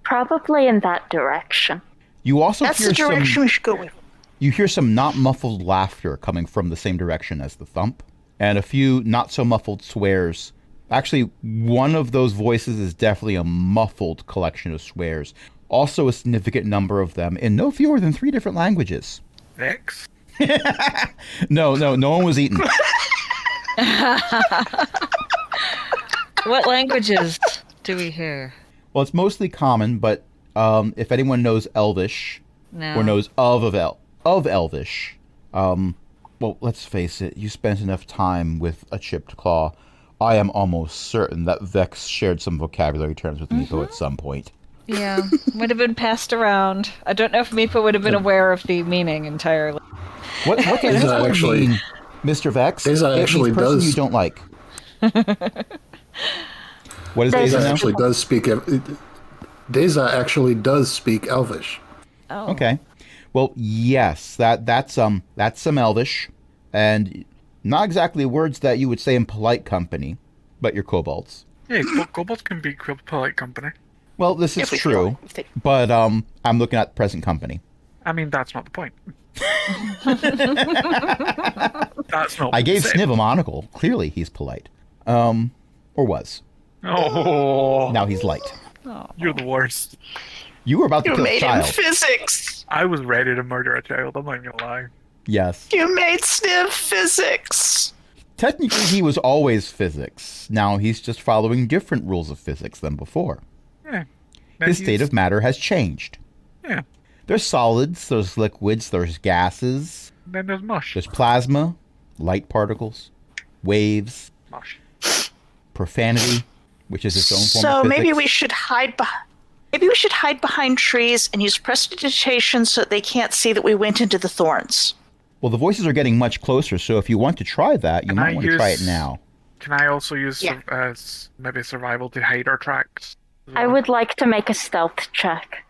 Probably in that direction. You also That's hear the direction some. we should go with. You hear some not muffled laughter coming from the same direction as the thump, and a few not so muffled swears. Actually, one of those voices is definitely a muffled collection of swears. Also, a significant number of them in no fewer than 3 different languages. Vex? No one was eaten. What languages do we hear? Well, it's mostly common, but if anyone knows Elvish No. or knows of Elvish, well, let's face it, you spent enough time with a chipped claw. I am almost certain that Vex shared some vocabulary terms with Meepo at some point. Yeah, would have been passed around. I don't know if Meepo would have been aware of the meaning entirely. What does this Deza word actually- mean, Mr. Vex? Deza It means actually person does. you don't like. What is Deza Deza Deza now? actually does speak. Deza actually does speak Elvish. Oh. Okay. Well, yes, that's some Elvish, and not exactly words that you would say in polite company, but you're kobolds. Hey, kobolds can be polite company. Well, this is If we true, feel like it. but I'm looking at present company. I mean, that's not the point. That's not I what gave it said. Sniv a monocle. Clearly, he's polite. Or was. Oh, Now he's light. you're the worst. You were about to You kill a made him child. physics. I was ready to murder a child, I'm not gonna lie. Yes. You made Sniv physics. Technically, he was always physics. Now he's just following different rules of physics than before. Yeah. His state of matter has changed. Yeah. There's solids, there's liquids, there's gases, Then there's mush. there's plasma, light particles, waves, Mush. profanity, which is its own form So of physics. maybe we should hide behind. Maybe we should hide behind trees and use prestidigitation so that they can't see that we went into the thorns. Well, the voices are getting much closer, so if you want to try that, you Can might I want to try it use- now. Can I also use Yeah. maybe survival to hide our tracks? as I well? would like to make a stealth check.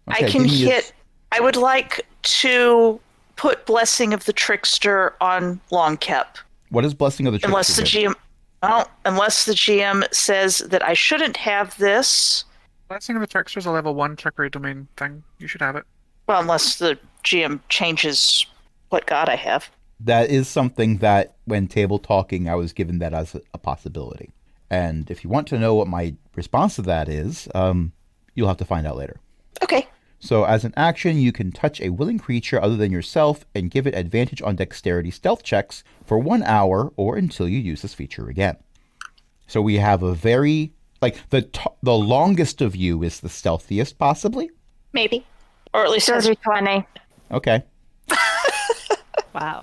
Okay, I can give me your- hit. I would like to put Blessing of the Trickster on Longkep. What is Blessing of the Trickster? Unless the do? GM. Well, unless the GM says that I shouldn't have this. Blessing of the Trickster's a level 1 trickery domain thing. You should have it. Well, unless the GM changes what god I have. That is something that, when table talking, I was given that as a possibility. And if you want to know what my response to that is, you'll have to find out later. Okay. So as an action, you can touch a willing creature other than yourself and give it advantage on dexterity stealth checks for 1 hour or until you use this feature again. So we have a very, the longest of you is the stealthiest, possibly? Maybe. Or at least has. 30-20. Okay. Wow.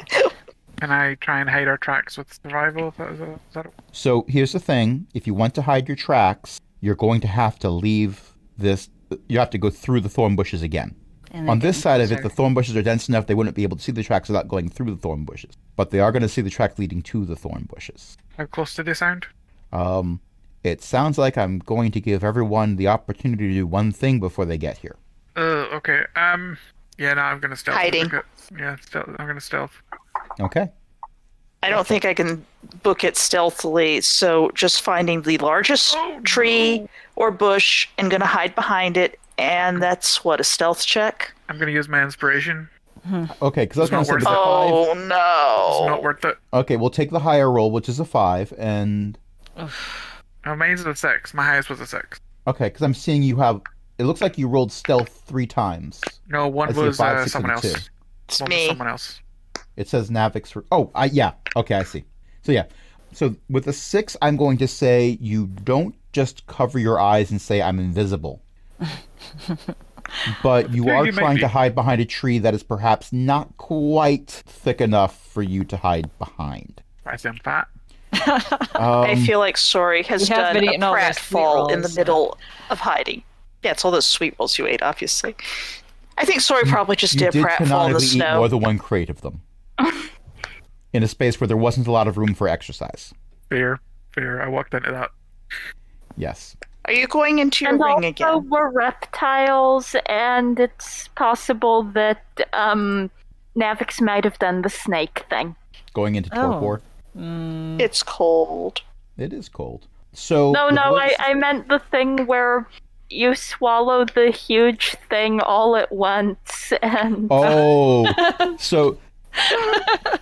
Can I try and hide our tracks with survival? Is that So here's the thing. If you want to hide your tracks, you're going to have to leave this. You have to go through the thorn bushes again. And On they're this getting side of it, the closer. thorn bushes are dense enough they wouldn't be able to see the tracks without going through the thorn bushes. But they are going to see the track leading to the thorn bushes. How close do they sound? It sounds like I'm going to give everyone the opportunity to do one thing before they get here. Okay. Yeah, no, I'm gonna stealth. Hiding. Yeah, stealth. I'm gonna stealth. Okay. I don't think I can book it stealthily, so just finding the largest tree or bush and gonna hide behind it, and that's what, a stealth check? I'm gonna use my inspiration. Okay, because I was going to say It's with a not five. Oh It's no. not worth it. Okay, we'll take the higher roll, which is a 5, and Oh, mine's a 6. My highest was a 6. okay, because I'm seeing you have. It looks like you rolled stealth 3 times. No, one I see a was 5, 6, someone and a else. 2. It's One was me. someone else. It says Navix for. Oh, yeah. Okay, I see. So yeah, so with a 6, I'm going to say you don't just cover your eyes and say I'm invisible, but you Yeah, are you might trying be. to hide behind a tree that is perhaps not quite thick enough for you to hide behind. I say I'm fat. I feel like Sori has You have done been a eating all those sweet pratfall in the rolls. middle of hiding. Yeah, it's all those sweet rolls you ate, obviously. I think Sori probably just You did did pratfall in the canonically eat snow. more than one crate of them in a space where there wasn't a lot of room for exercise. Fair. I walked into that. Yes. Are you going into your And ring also, again? we're reptiles, and it's possible that Navix might have done the snake thing. Going into Oh. torpor. It's cold. It is cold. So No, the no, voice- I meant the thing where you swallow the huge thing all at once, and Oh, so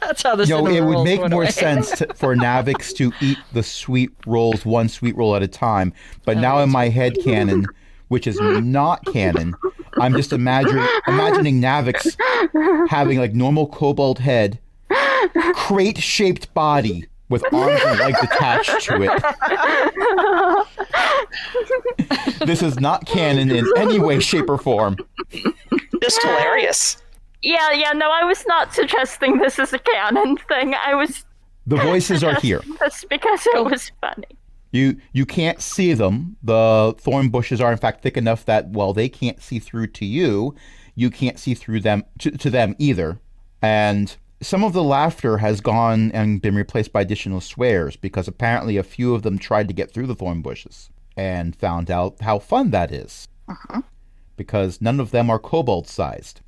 That's how this it would rolls make went more away. sense for Navix to eat the sweet rolls one sweet roll at a time. But now in my head canon, which is not canon, I'm just imagining Navix having like normal kobold head, crate-shaped body with arms and legs attached to it. This is not canon in any way, shape, or form. Just hilarious. yeah, no, I was not suggesting this is a canon thing. I was The voices are here. just because it was funny. You can't see them. The thorn bushes are in fact thick enough that while they can't see through to you, you can't see through them to them either. And some of the laughter has gone and been replaced by additional swears because apparently a few of them tried to get through the thorn bushes and found out how fun that is. Because none of them are kobold sized.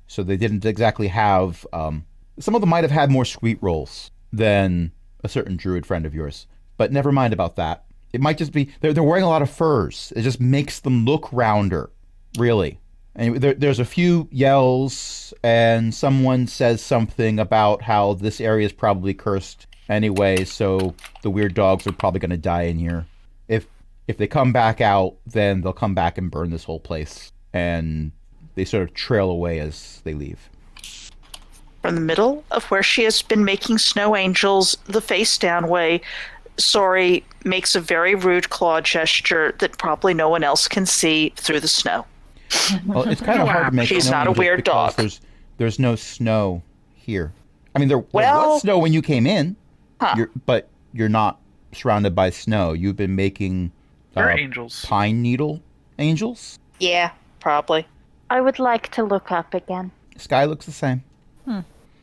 So they didn't exactly have. Some of them might have had more sweet rolls than a certain druid friend of yours. But never mind about that. It might just be they're wearing a lot of furs. It just makes them look rounder, really. And there's a few yells, and someone says something about how this area is probably cursed anyway, so the weird dogs are probably going to die in here. If they come back out, then they'll come back and burn this whole place. And they sort of trail away as they leave. From the middle of where she has been making snow angels the face down way, Sori makes a very rude claw gesture that probably no one else can see through the snow. Well, it's kind of hard to make She's snow not a angels weird because dog. There's no snow here. I mean, there Well- was snow when you came in, Huh. but you're not surrounded by snow. You've been making They're angels. pine needle angels. Yeah, probably. I would like to look up again. Sky looks the same.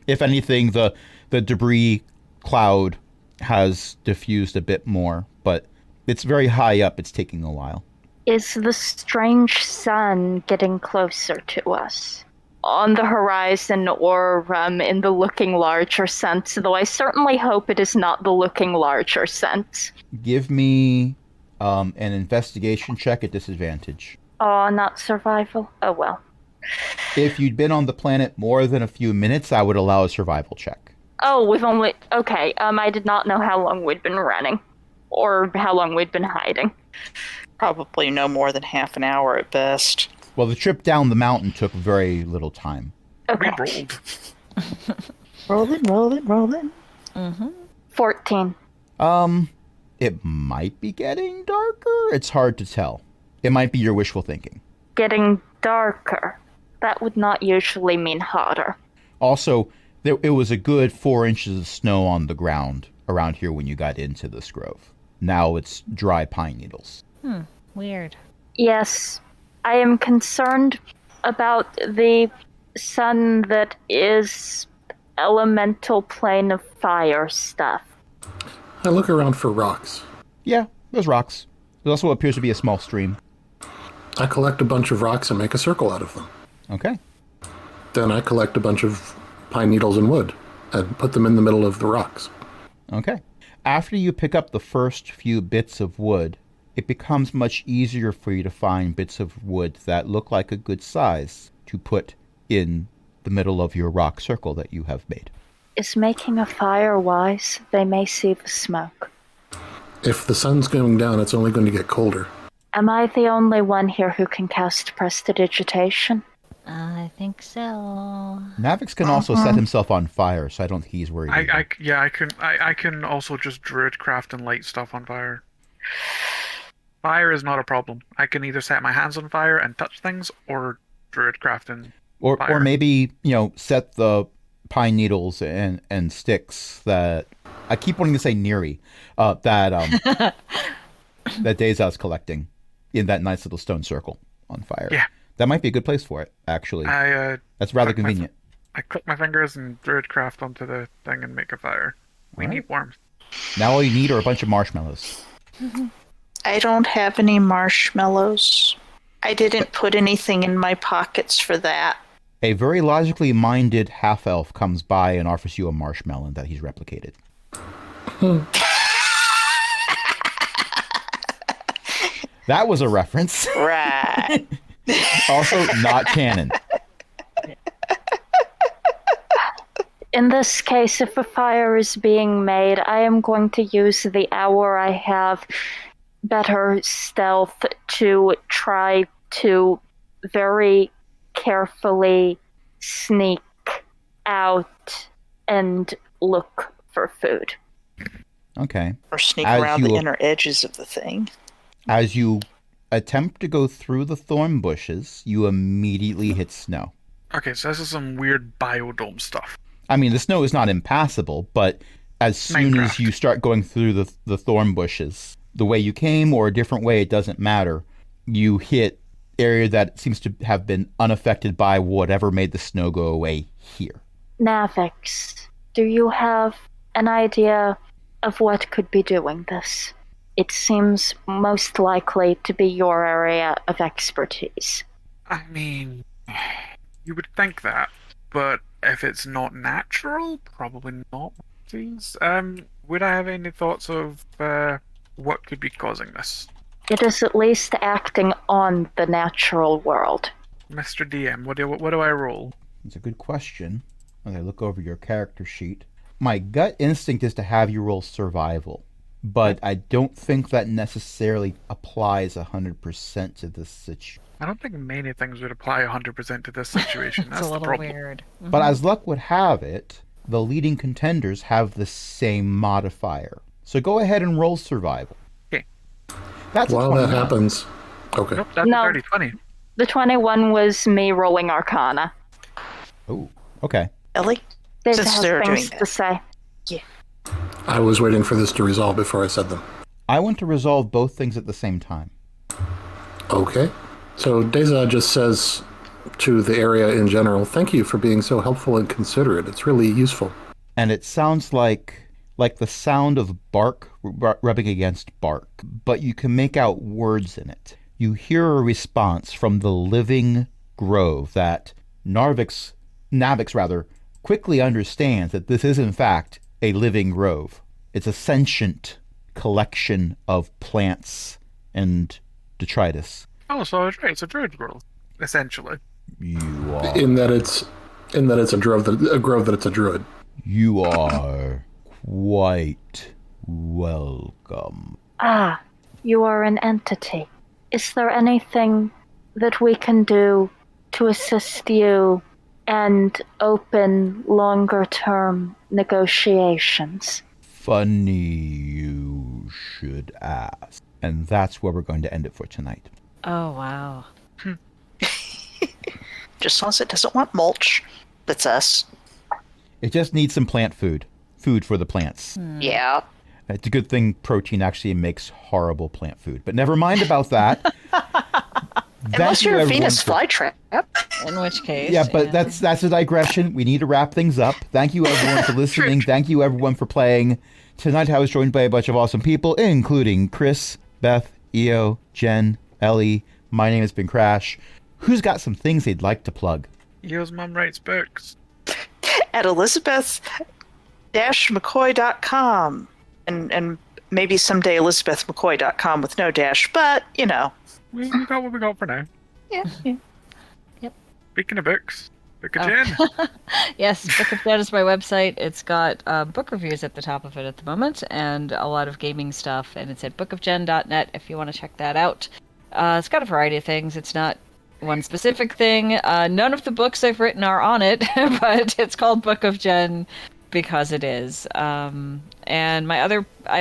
If anything, the debris cloud has diffused a bit more, but it's very high up. It's taking a while. Is the strange sun getting closer to us? On the horizon or in the looking larger sense, though I certainly hope it is not the looking larger sense. Give me an investigation check at disadvantage. Oh, not survival? Oh well. If you'd been on the planet more than a few minutes, I would allow a survival check. Oh, we've only... Okay, I did not know how long we'd been running. Or how long we'd been hiding. Probably no more than half an hour at best. Well, the trip down the mountain took very little time. Okay. We rolled. Rolling. 14. It might be getting darker. It's hard to tell. It might be your wishful thinking. Getting darker. That would not usually mean hotter. Also, it was a good 4 inches of snow on the ground around here when you got into this grove. Now it's dry pine needles. Weird. Yes, I am concerned about the sun that is elemental plane of fire stuff. I look around for rocks. Yeah, there's rocks. There's also what appears to be a small stream. I collect a bunch of rocks and make a circle out of them. Okay. Then I collect a bunch of pine needles and wood and put them in the middle of the rocks. Okay. After you pick up the first few bits of wood, it becomes much easier for you to find bits of wood that look like a good size to put in the middle of your rock circle that you have made. Is making a fire wise? They may see the smoke. If the sun's going down, it's only going to get colder. Am I the only one here who can cast prestidigitation? I think so. Navix can also set himself on fire, so I don't think he's worried. I can also just druidcraft and light stuff on fire. Fire is not a problem. I can either set my hands on fire and touch things, or druidcraft and fire. Or maybe, set the pine needles and sticks that I keep wanting to say Neri, that that Deza's collecting in that nice little stone circle on fire. Yeah. That might be a good place for it, actually. That's rather convenient. I click my fingers and druidcraft onto the thing and make a fire. We need warmth. Now all you need are a bunch of marshmallows. I don't have any marshmallows. I didn't put anything in my pockets for that. A very logically minded half-elf comes by and offers you a marshmallow that he's replicated. That was a reference. Right. Also not canon. In this case, if a fire is being made, I am going to use the hour I have better stealth to try to very carefully sneak out and look for food. Okay. Or sneak As around the you- inner edges of the thing. As you attempt to go through the thorn bushes, you immediately hit snow. Okay, so this is some weird biodome stuff. I mean, the snow is not impassable, but as soon as Minecraft. you start going through the thorn bushes, the way you came or a different way, it doesn't matter. You hit area that seems to have been unaffected by whatever made the snow go away here. Navix, do you have an idea of what could be doing this? It seems most likely to be your area of expertise. I mean, you would think that, but if it's not natural, probably not. Please, would I have any thoughts of what could be causing this, It is at least acting on the natural world. Mr. DM? What do I roll? It's a good question. As I look over your character sheet, my gut instinct is to have you roll survival, but I don't think that necessarily applies 100% to this situation. I don't think many things would apply 100% to this situation. It's That's a the little problem. weird. But as luck would have it, the leading contenders have the same modifier. So go ahead and roll survival. Okay. That's a While that 29. happens, okay. Nope, that's No. a 30-20. The 21 was me rolling Arcana. Oh, okay. Ellie? They Since have they're things doing to say. I was waiting for this to resolve before I said them. I want to resolve both things at the same time. Okay. So Deza just says to the area in general, thank you for being so helpful and considerate. It's really useful. And it sounds like the sound of bark rubbing against bark, but you can make out words in it. You hear a response from the living grove that Navix quickly understands that this is in fact a living grove. It's a sentient collection of plants and detritus. Oh, so it's right. It's a druid grove, essentially. You are In that it's a grove that it's a druid. You are quite welcome. Ah, you are an entity. Is there anything that we can do to assist you and open longer-term negotiations? Funny you should ask. And that's where we're going to end it for tonight. Oh, wow. Just as long as it doesn't want mulch. That's us. It just needs some plant food. Food for the plants. Yeah. It's a good thing protein actually makes horrible plant food. But never mind about that. Unless you're a everyone Venus for- flytrap. In which case, Yeah, but that's a digression. We need to wrap things up. Thank you everyone for listening. Thank you everyone for playing. Tonight I was joined by a bunch of awesome people, including Chris, Beth, Io, Jen, Ellie. My name has been Crash. Who's got some things they'd like to plug? Yo's mum writes books. At elizabeth-mccoy.com. And maybe someday elizabethmccoy.com with no dash, but, We got what we got for now. yeah. Speaking of books, Book of Jen. Yes, Book of Jen is my website. It's got book reviews at the top of it at the moment and a lot of gaming stuff. And it's at bookofjen.net if you want to check that out. It's got a variety of things. It's not one specific thing. None of the books I've written are on it, but it's called Book of Jen because it is. And I have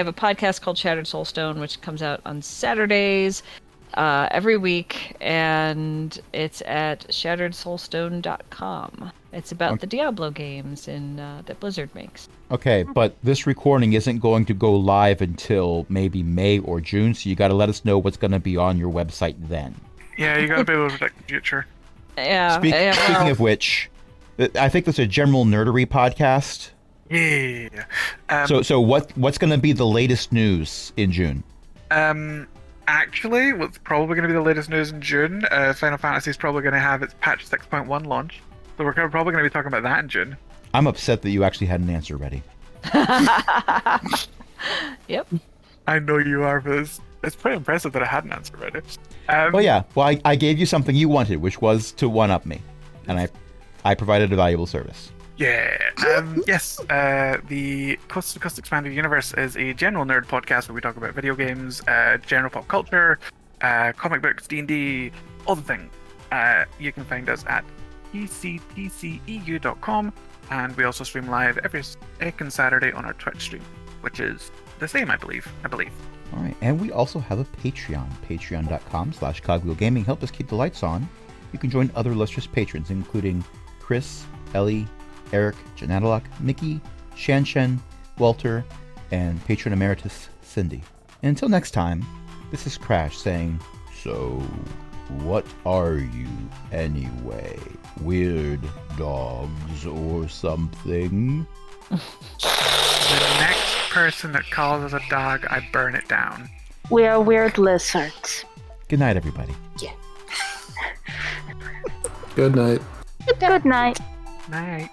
a podcast called Shattered Soulstone, which comes out on Saturdays every week, and it's at shatteredsoulstone.com. It's about the Diablo games that Blizzard makes. Okay, but this recording isn't going to go live until maybe May or June, so you got to let us know what's going to be on your website then. Yeah, you gotta be able to predict the future. Yeah. Speaking of which, I think there's a general nerdery podcast. Yeah. So what's going to be the latest news in June? Actually, what's probably going to be the latest news in June, Final Fantasy is probably going to have its patch 6.1 launch. So we're probably going to be talking about that in June. I'm upset that you actually had an answer ready. Yep. I know you are, but it's pretty impressive that I had an answer ready. Well, yeah. Well, I gave you something you wanted, which was to one-up me. And I provided a valuable service. Yeah. Yes. The Coast to Coast Expanded Universe is a general nerd podcast where we talk about video games, general pop culture, comic books, D&D, all the things. You can find us at ectceu.com, and we also stream live every second Saturday on our Twitch stream, which is the same, I believe. All right. And we also have a Patreon, patreon.com/cogwheelgaming. Help us keep the lights on. You can join other illustrious patrons, including Chris, Ellie, Eric, Janadalak, Mickey, Shanshen, Walter, and patron emeritus Cindy. And until next time, this is Crash saying, so what are you anyway? Weird dogs or something? The next person that calls us a dog, I burn it down. We are weird lizards. Good night, everybody. Good night. Good night. Night.